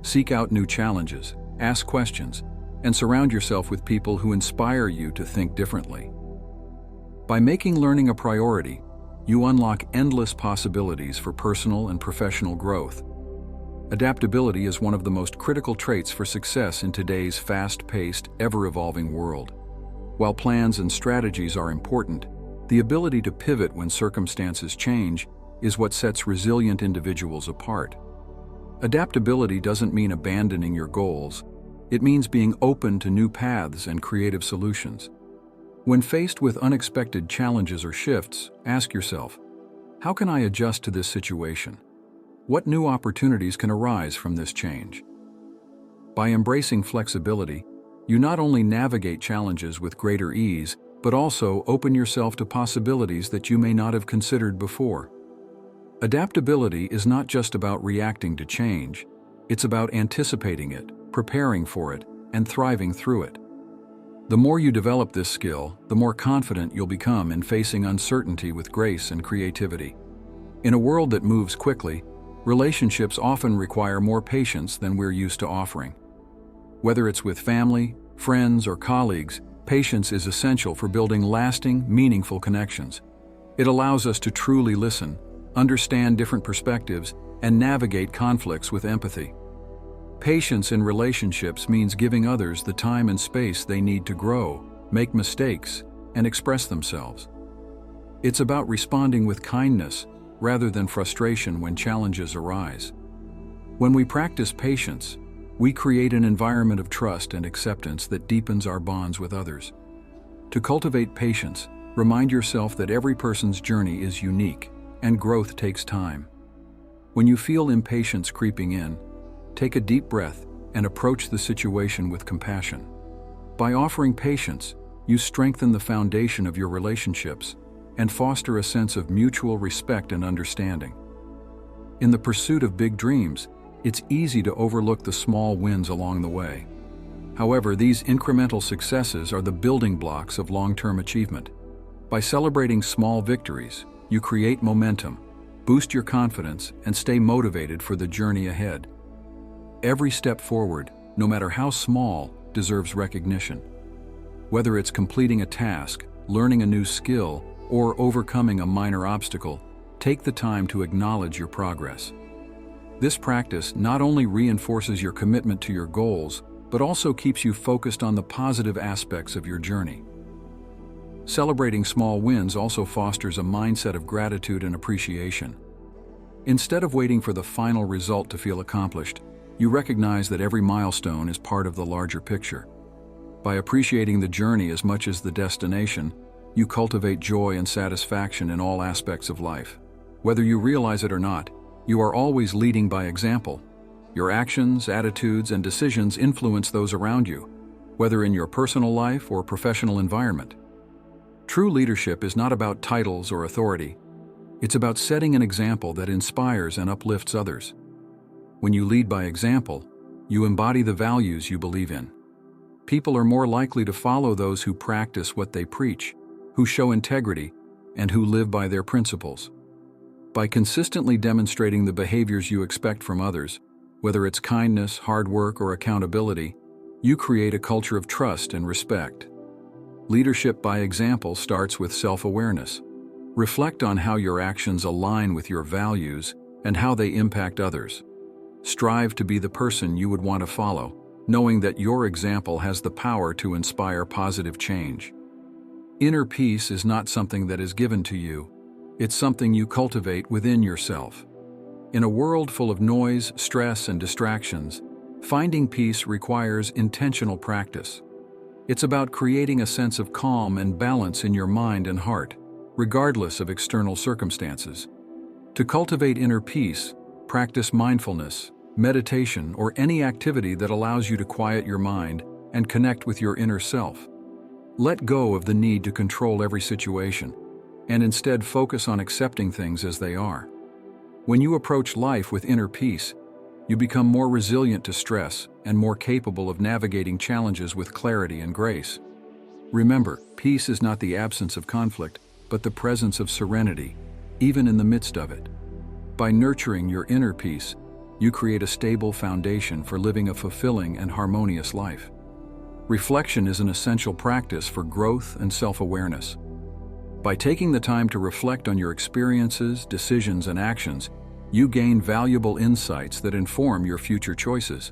Seek out new challenges, ask questions, and surround yourself with people who inspire you to think differently. By making learning a priority, you unlock endless possibilities for personal and professional growth. Adaptability is one of the most critical traits for success in today's fast-paced, ever-evolving world. While plans and strategies are important, the ability to pivot when circumstances change is what sets resilient individuals apart. Adaptability doesn't mean abandoning your goals. It means being open to new paths and creative solutions. When faced with unexpected challenges or shifts, ask yourself, how can I adjust to this situation? What new opportunities can arise from this change? By embracing flexibility, you not only navigate challenges with greater ease, but also open yourself to possibilities that you may not have considered before. Adaptability is not just about reacting to change, it's about anticipating it, preparing for it, and thriving through it. The more you develop this skill, the more confident you'll become in facing uncertainty with grace and creativity. In a world that moves quickly, relationships often require more patience than we're used to offering. Whether it's with family, friends, or colleagues, patience is essential for building lasting, meaningful connections. It allows us to truly listen, understand different perspectives, and navigate conflicts with empathy. Patience in relationships means giving others the time and space they need to grow, make mistakes, and express themselves. It's about responding with kindness rather than frustration when challenges arise. When we practice patience, we create an environment of trust and acceptance that deepens our bonds with others. To cultivate patience, remind yourself that every person's journey is unique, and growth takes time. When you feel impatience creeping in, take a deep breath and approach the situation with compassion. By offering patience, you strengthen the foundation of your relationships and foster a sense of mutual respect and understanding. In the pursuit of big dreams, it's easy to overlook the small wins along the way. However, these incremental successes are the building blocks of long-term achievement. By celebrating small victories, you create momentum, boost your confidence, and stay motivated for the journey ahead. Every step forward, no matter how small, deserves recognition. Whether it's completing a task, learning a new skill, or overcoming a minor obstacle, take the time to acknowledge your progress. This practice not only reinforces your commitment to your goals, but also keeps you focused on the positive aspects of your journey. Celebrating small wins also fosters a mindset of gratitude and appreciation. Instead of waiting for the final result to feel accomplished, you recognize that every milestone is part of the larger picture. By appreciating the journey as much as the destination, you cultivate joy and satisfaction in all aspects of life. Whether you realize it or not, you are always leading by example. Your actions, attitudes, and decisions influence those around you, whether in your personal life or professional environment. True leadership is not about titles or authority. It's about setting an example that inspires and uplifts others. When you lead by example, you embody the values you believe in. People are more likely to follow those who practice what they preach, who show integrity, and who live by their principles. By consistently demonstrating the behaviors you expect from others, Whether it's kindness, hard work, or accountability, you create a culture of trust and respect. Leadership by example starts with self-awareness. Reflect on how your actions align with your values and how they impact others. Strive to be the person you would want to follow, knowing that your example has the power to inspire positive change. Inner peace is not something that is given to you. It's something you cultivate within yourself. In a world full of noise, stress, and distractions, finding peace requires intentional practice. It's about creating a sense of calm and balance in your mind and heart, regardless of external circumstances. To cultivate inner peace, practice mindfulness, meditation, or any activity that allows you to quiet your mind and connect with your inner self. Let go of the need to control every situation, and instead focus on accepting things as they are. When you approach life with inner peace, you become more resilient to stress and more capable of navigating challenges with clarity and grace. Remember, peace is not the absence of conflict, but the presence of serenity, even in the midst of it. By nurturing your inner peace, you create a stable foundation for living a fulfilling and harmonious life. Reflection is an essential practice for growth and self-awareness. By taking the time to reflect on your experiences, decisions, and actions, you gain valuable insights that inform your future choices.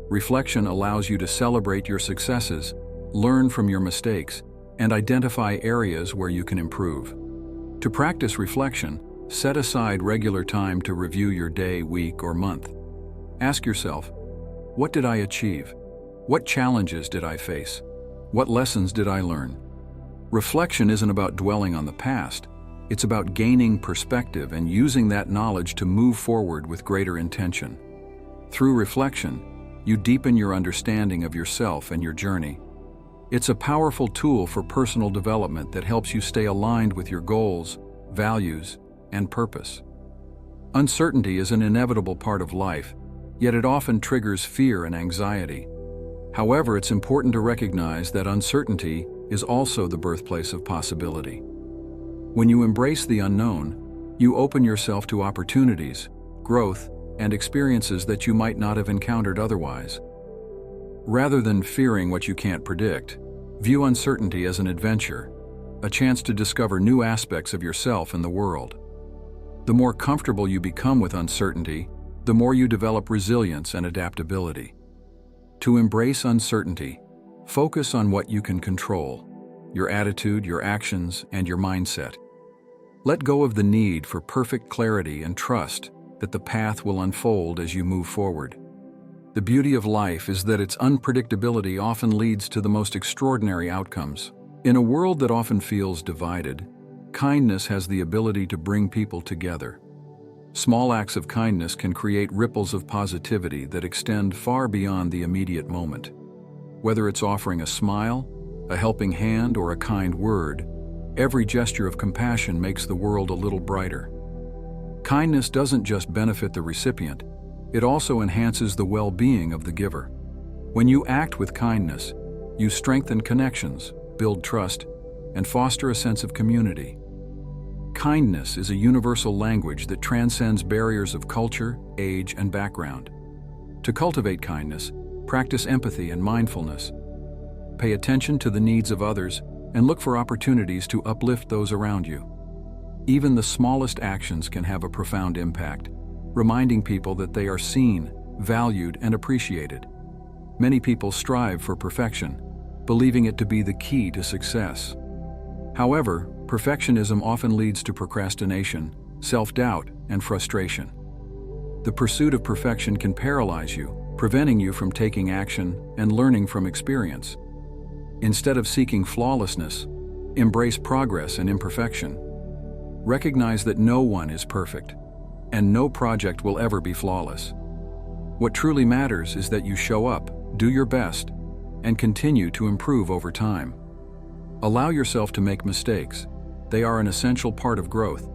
Reflection allows you to celebrate your successes, learn from your mistakes, and identify areas where you can improve. To practice reflection, set aside regular time to review your day, week, or month. Ask yourself, what did I achieve? What challenges did I face? What lessons did I learn? Reflection isn't about dwelling on the past. It's about gaining perspective and using that knowledge to move forward with greater intention. Through reflection, you deepen your understanding of yourself and your journey. It's a powerful tool for personal development that helps you stay aligned with your goals, values, and purpose. Uncertainty is an inevitable part of life, yet it often triggers fear and anxiety. However, it's important to recognize that uncertainty is also the birthplace of possibility. When you embrace the unknown, you open yourself to opportunities, growth, and experiences that you might not have encountered otherwise. Rather than fearing what you can't predict, view uncertainty as an adventure, a chance to discover new aspects of yourself and the world. The more comfortable you become with uncertainty, the more you develop resilience and adaptability. To embrace uncertainty, focus on what you can control: your attitude, your actions, and your mindset. Let go of the need for perfect clarity and trust that the path will unfold as you move forward. The beauty of life is that its unpredictability often leads to the most extraordinary outcomes. In a world that often feels divided, kindness has the ability to bring people together. Small acts of kindness can create ripples of positivity that extend far beyond the immediate moment. Whether it's offering a smile, a helping hand, or a kind word, every gesture of compassion makes the world a little brighter. Kindness doesn't just benefit the recipient, it also enhances the well-being of the giver. When you act with kindness, you strengthen connections, build trust, and foster a sense of community. Kindness is a universal language that transcends barriers of culture, age, and background. To cultivate kindness, practice empathy and mindfulness. Pay attention to the needs of others and look for opportunities to uplift those around you. Even the smallest actions can have a profound impact, reminding people that they are seen, valued, and appreciated. Many people strive for perfection, believing it to be the key to success. However, perfectionism often leads to procrastination, self-doubt, and frustration. The pursuit of perfection can paralyze you, preventing you from taking action and learning from experience. Instead of seeking flawlessness, embrace progress and imperfection. Recognize that no one is perfect, and no project will ever be flawless. What truly matters is that you show up, do your best, and continue to improve over time. Allow yourself to make mistakes. They are an essential part of growth.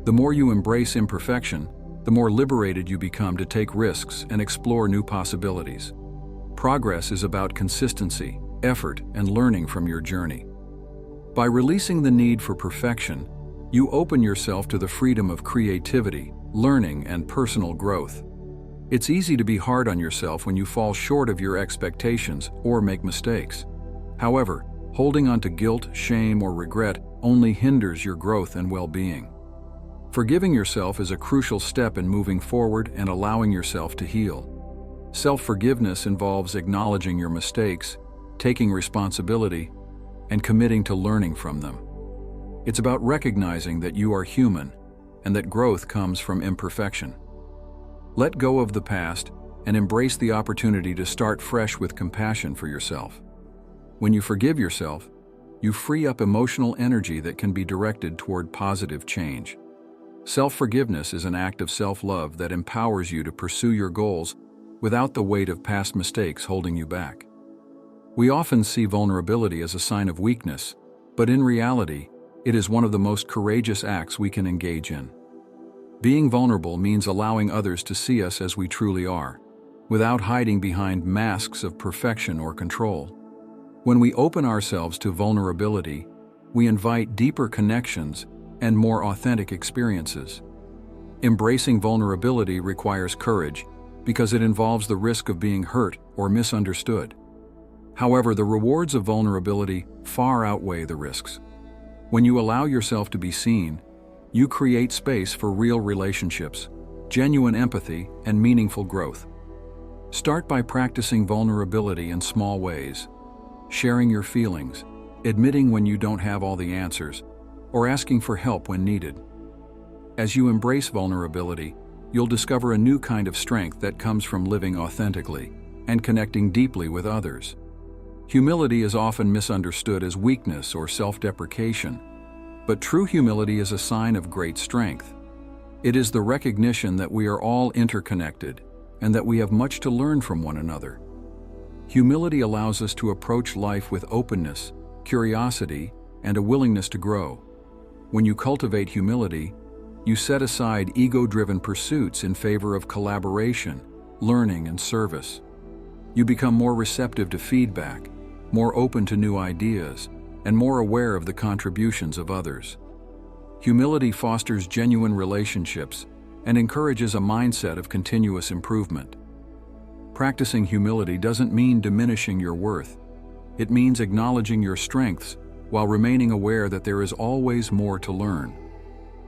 The more you embrace imperfection, the more liberated you become to take risks and explore new possibilities. Progress is about consistency, effort, and learning from your journey. By releasing the need for perfection, you open yourself to the freedom of creativity, learning, and personal growth. It's easy to be hard on yourself when you fall short of your expectations or make mistakes. However, holding on to guilt, shame, or regret only hinders your growth and well-being. Forgiving yourself is a crucial step in moving forward and allowing yourself to heal. Self-forgiveness involves acknowledging your mistakes, taking responsibility, and committing to learning from them. It's about recognizing that you are human and that growth comes from imperfection. Let go of the past and embrace the opportunity to start fresh with compassion for yourself. When you forgive yourself, you free up emotional energy that can be directed toward positive change. Self-forgiveness is an act of self-love that empowers you to pursue your goals without the weight of past mistakes holding you back. We often see vulnerability as a sign of weakness, but in reality, it is one of the most courageous acts we can engage in. Being vulnerable means allowing others to see us as we truly are, without hiding behind masks of perfection or control. When we open ourselves to vulnerability, we invite deeper connections and more authentic experiences. Embracing vulnerability requires courage because it involves the risk of being hurt or misunderstood. However, the rewards of vulnerability far outweigh the risks. When you allow yourself to be seen, you create space for real relationships, genuine empathy, and meaningful growth. Start by practicing vulnerability in small ways, sharing your feelings, admitting when you don't have all the answers, or asking for help when needed. As you embrace vulnerability, you'll discover a new kind of strength that comes from living authentically and connecting deeply with others. Humility is often misunderstood as weakness or self-deprecation, but true humility is a sign of great strength. It is the recognition that we are all interconnected and that we have much to learn from one another. Humility allows us to approach life with openness, curiosity, and a willingness to grow. When you cultivate humility, you set aside ego-driven pursuits in favor of collaboration, learning, and service. You become more receptive to feedback, more open to new ideas, and more aware of the contributions of others. Humility fosters genuine relationships and encourages a mindset of continuous improvement. Practicing humility doesn't mean diminishing your worth. It means acknowledging your strengths while remaining aware that there is always more to learn.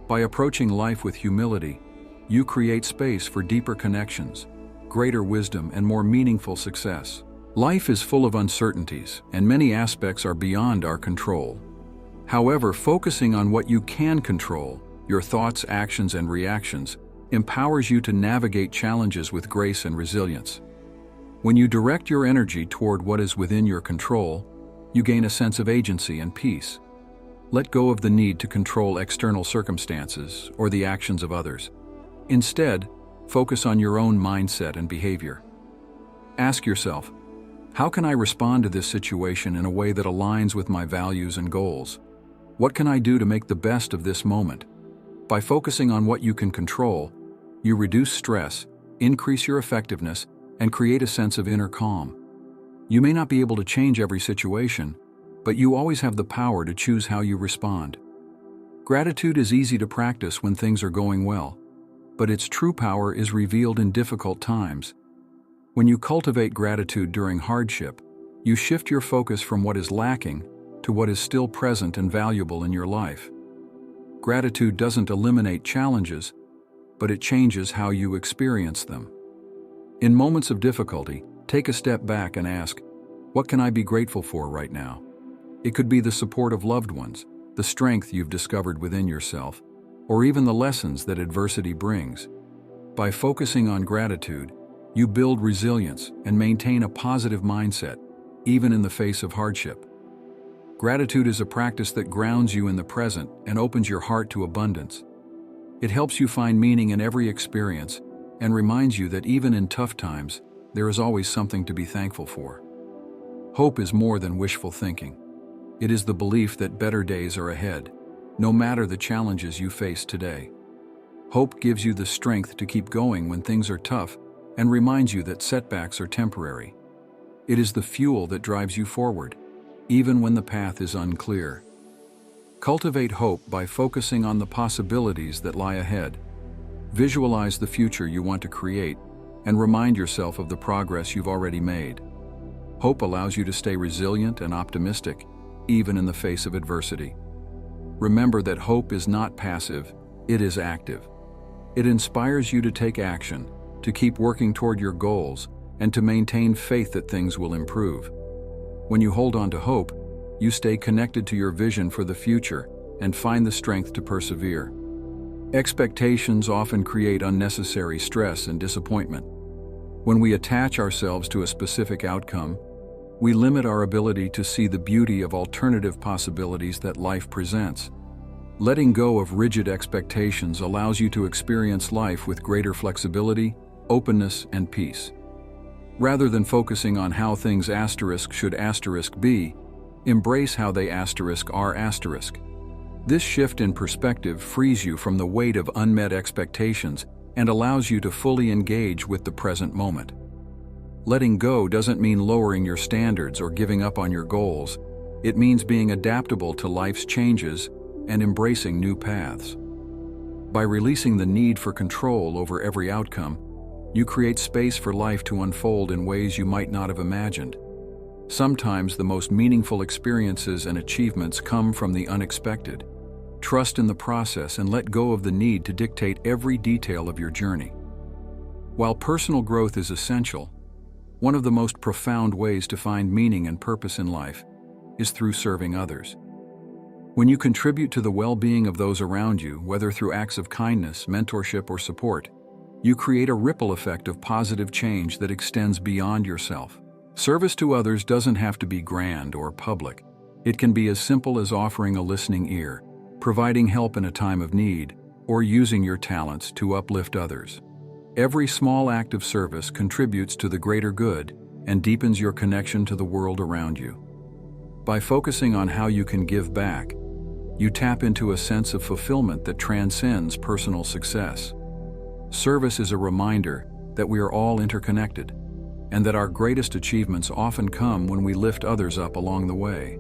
By approaching life with humility, you create space for deeper connections, greater wisdom, and more meaningful success. Life is full of uncertainties, and many aspects are beyond our control. However, focusing on what you can control, your thoughts, actions, and reactions, empowers you to navigate challenges with grace and resilience. When you direct your energy toward what is within your control, you gain a sense of agency and peace. Let go of the need to control external circumstances or the actions of others. Instead, focus on your own mindset and behavior. Ask yourself, how can I respond to this situation in a way that aligns with my values and goals? What can I do to make the best of this moment? By focusing on what you can control, you reduce stress, increase your effectiveness, and create a sense of inner calm. You may not be able to change every situation, but you always have the power to choose how you respond. Gratitude is easy to practice when things are going well, but its true power is revealed in difficult times. When you cultivate gratitude during hardship, you shift your focus from what is lacking to what is still present and valuable in your life. Gratitude doesn't eliminate challenges, but it changes how you experience them. In moments of difficulty, take a step back and ask, what can I be grateful for right now? It could be the support of loved ones, the strength you've discovered within yourself, or even the lessons that adversity brings. By focusing on gratitude, you build resilience and maintain a positive mindset, even in the face of hardship. Gratitude is a practice that grounds you in the present and opens your heart to abundance. It helps you find meaning in every experience and reminds you that even in tough times, there is always something to be thankful for. Hope is more than wishful thinking. It is the belief that better days are ahead, no matter the challenges you face today. Hope gives you the strength to keep going when things are tough and reminds you that setbacks are temporary. It is the fuel that drives you forward, even when the path is unclear. Cultivate hope by focusing on the possibilities that lie ahead. Visualize the future you want to create and remind yourself of the progress you've already made. Hope allows you to stay resilient and optimistic, even in the face of adversity. Remember that hope is not passive, it is active. It inspires you to take action, to keep working toward your goals, and to maintain faith that things will improve. When you hold on to hope, you stay connected to your vision for the future and find the strength to persevere. Expectations often create unnecessary stress and disappointment. When we attach ourselves to a specific outcome, we limit our ability to see the beauty of alternative possibilities that life presents. Letting go of rigid expectations allows you to experience life with greater flexibility, openness, and peace. Rather than focusing on how things should be, embrace how they are. This shift in perspective frees you from the weight of unmet expectations and allows you to fully engage with the present moment. Letting go doesn't mean lowering your standards or giving up on your goals. It means being adaptable to life's changes and embracing new paths. By releasing the need for control over every outcome, you create space for life to unfold in ways you might not have imagined. Sometimes the most meaningful experiences and achievements come from the unexpected. Trust in the process and let go of the need to dictate every detail of your journey. While personal growth is essential, one of the most profound ways to find meaning and purpose in life is through serving others. When you contribute to the well-being of those around you, whether through acts of kindness, mentorship, or support, you create a ripple effect of positive change that extends beyond yourself. Service to others doesn't have to be grand or public. It can be as simple as offering a listening ear, providing help in a time of need, or using your talents to uplift others. Every small act of service contributes to the greater good and deepens your connection to the world around you. By focusing on how you can give back, you tap into a sense of fulfillment that transcends personal success. Service is a reminder that we are all interconnected, and that our greatest achievements often come when we lift others up along the way.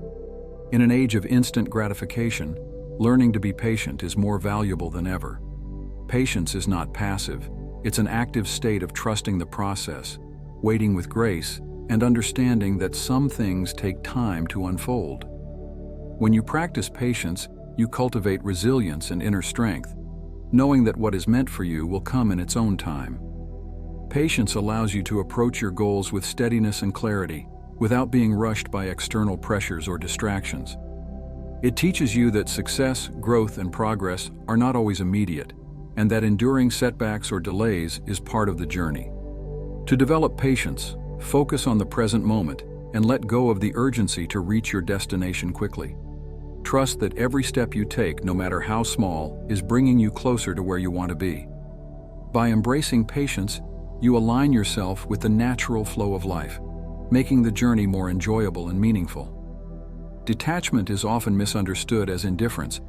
In an age of instant gratification, learning to be patient is more valuable than ever. Patience is not passive. It's an active state of trusting the process, waiting with grace, and understanding that some things take time to unfold. When you practice patience, you cultivate resilience and inner strength, knowing that what is meant for you will come in its own time. Patience allows you to approach your goals with steadiness and clarity, without being rushed by external pressures or distractions. It teaches you that success, growth, and progress are not always immediate, and that enduring setbacks or delays is part of the journey. To develop patience, focus on the present moment and let go of the urgency to reach your destination quickly. Trust that every step you take, no matter how small, is bringing you closer to where you want to be. By embracing patience, you align yourself with the natural flow of life, making the journey more enjoyable and meaningful. Detachment is often misunderstood as indifference,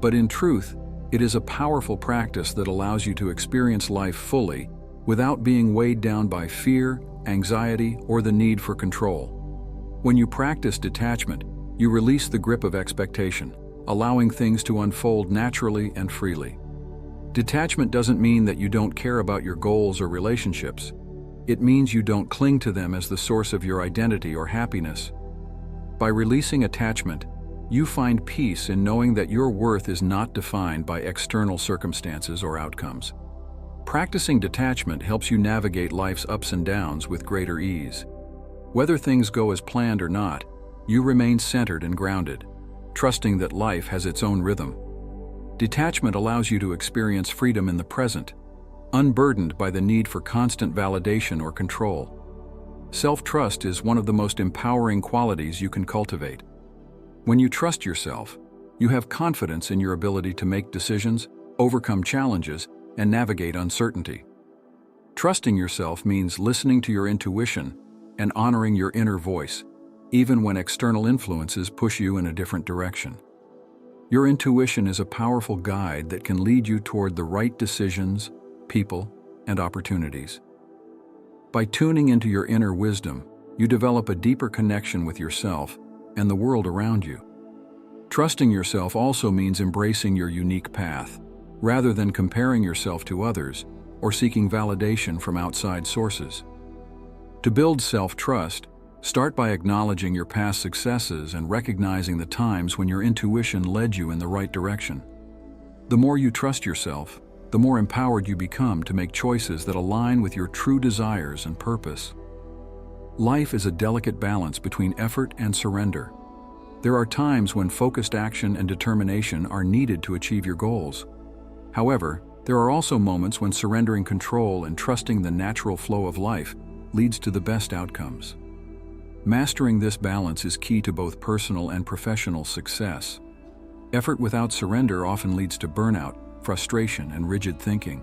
but in truth, it is a powerful practice that allows you to experience life fully without being weighed down by fear, anxiety, or the need for control. When you practice detachment, you release the grip of expectation, allowing things to unfold naturally and freely. Detachment doesn't mean that you don't care about your goals or relationships. It means you don't cling to them as the source of your identity or happiness. By releasing attachment, you find peace in knowing that your worth is not defined by external circumstances or outcomes. Practicing detachment helps you navigate life's ups and downs with greater ease. Whether things go as planned or not, you remain centered and grounded, trusting that life has its own rhythm. Detachment allows you to experience freedom in the present, unburdened by the need for constant validation or control. Self-trust is one of the most empowering qualities you can cultivate. When you trust yourself, you have confidence in your ability to make decisions, overcome challenges, and navigate uncertainty. Trusting yourself means listening to your intuition and honoring your inner voice, even when external influences push you in a different direction. Your intuition is a powerful guide that can lead you toward the right decisions, people, and opportunities. By tuning into your inner wisdom, you develop a deeper connection with yourself and the world around you. Trusting yourself also means embracing your unique path. Rather than comparing yourself to others, or seeking validation from outside sources. To build self-trust, start by acknowledging your past successes and recognizing the times when your intuition led you in the right direction. The more you trust yourself, the more empowered you become to make choices that align with your true desires and purpose. Life is a delicate balance between effort and surrender. There are times when focused action and determination are needed to achieve your goals. However, there are also moments when surrendering control and trusting the natural flow of life leads to the best outcomes. Mastering this balance is key to both personal and professional success. Effort without surrender often leads to burnout, frustration, and rigid thinking.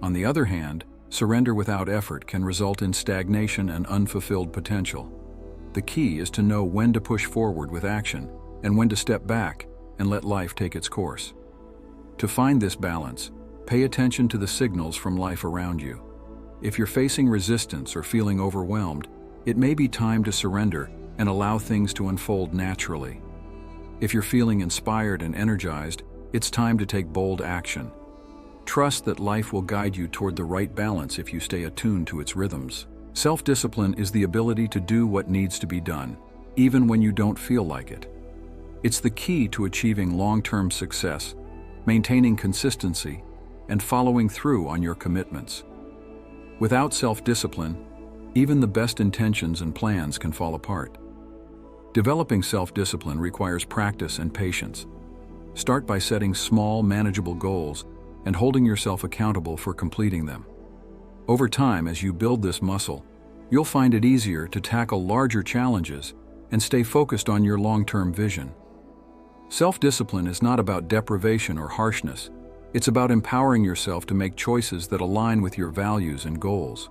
On the other hand, surrender without effort can result in stagnation and unfulfilled potential. The key is to know when to push forward with action and when to step back and let life take its course. To find this balance, pay attention to the signals from life around you. If you're facing resistance or feeling overwhelmed, it may be time to surrender and allow things to unfold naturally. If you're feeling inspired and energized, it's time to take bold action. Trust that life will guide you toward the right balance if you stay attuned to its rhythms. Self-discipline is the ability to do what needs to be done, even when you don't feel like it. It's the key to achieving long-term success, maintaining consistency, and following through on your commitments. Without self-discipline, even the best intentions and plans can fall apart. Developing self-discipline requires practice and patience. Start by setting small, manageable goals and holding yourself accountable for completing them. Over time, as you build this muscle, you'll find it easier to tackle larger challenges and stay focused on your long-term vision. Self-discipline is not about deprivation or harshness. It's about empowering yourself to make choices that align with your values and goals.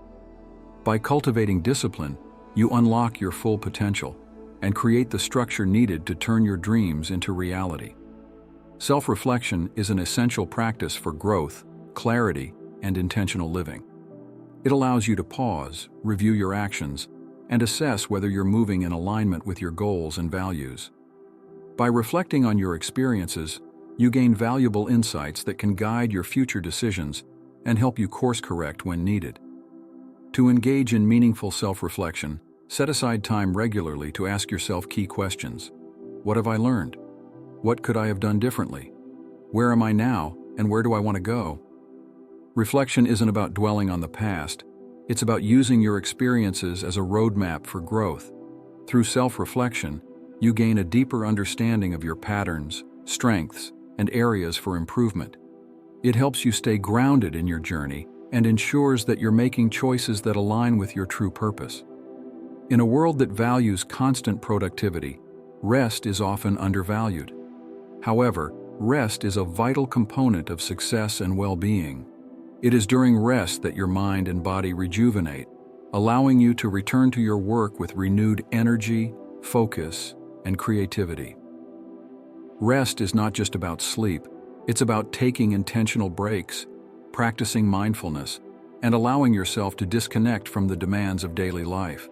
By cultivating discipline, you unlock your full potential and create the structure needed to turn your dreams into reality. Self-reflection is an essential practice for growth, clarity, and intentional living. It allows you to pause, review your actions, and assess whether you're moving in alignment with your goals and values. By reflecting on your experiences, you gain valuable insights that can guide your future decisions and help you course-correct when needed. To engage in meaningful self-reflection, set aside time regularly to ask yourself key questions. What have I learned? What could I have done differently? Where am I now, and where do I want to go? Reflection isn't about dwelling on the past. It's about using your experiences as a roadmap for growth. Through self-reflection, you gain a deeper understanding of your patterns, strengths, and areas for improvement. It helps you stay grounded in your journey and ensures that you're making choices that align with your true purpose. In a world that values constant productivity, rest is often undervalued. However, rest is a vital component of success and well-being. It is during rest that your mind and body rejuvenate, allowing you to return to your work with renewed energy, focus, and creativity. Rest is not just about sleep, it's about taking intentional breaks, practicing mindfulness, and allowing yourself to disconnect from the demands of daily life.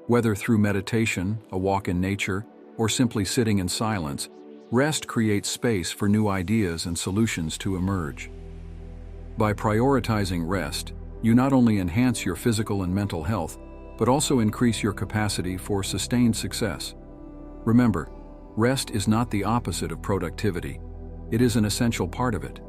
Whether through meditation, a walk in nature, or simply sitting in silence, rest creates space for new ideas and solutions to emerge. By prioritizing rest, you not only enhance your physical and mental health, but also increase your capacity for sustained success. Remember, rest is not the opposite of productivity. It is an essential part of it.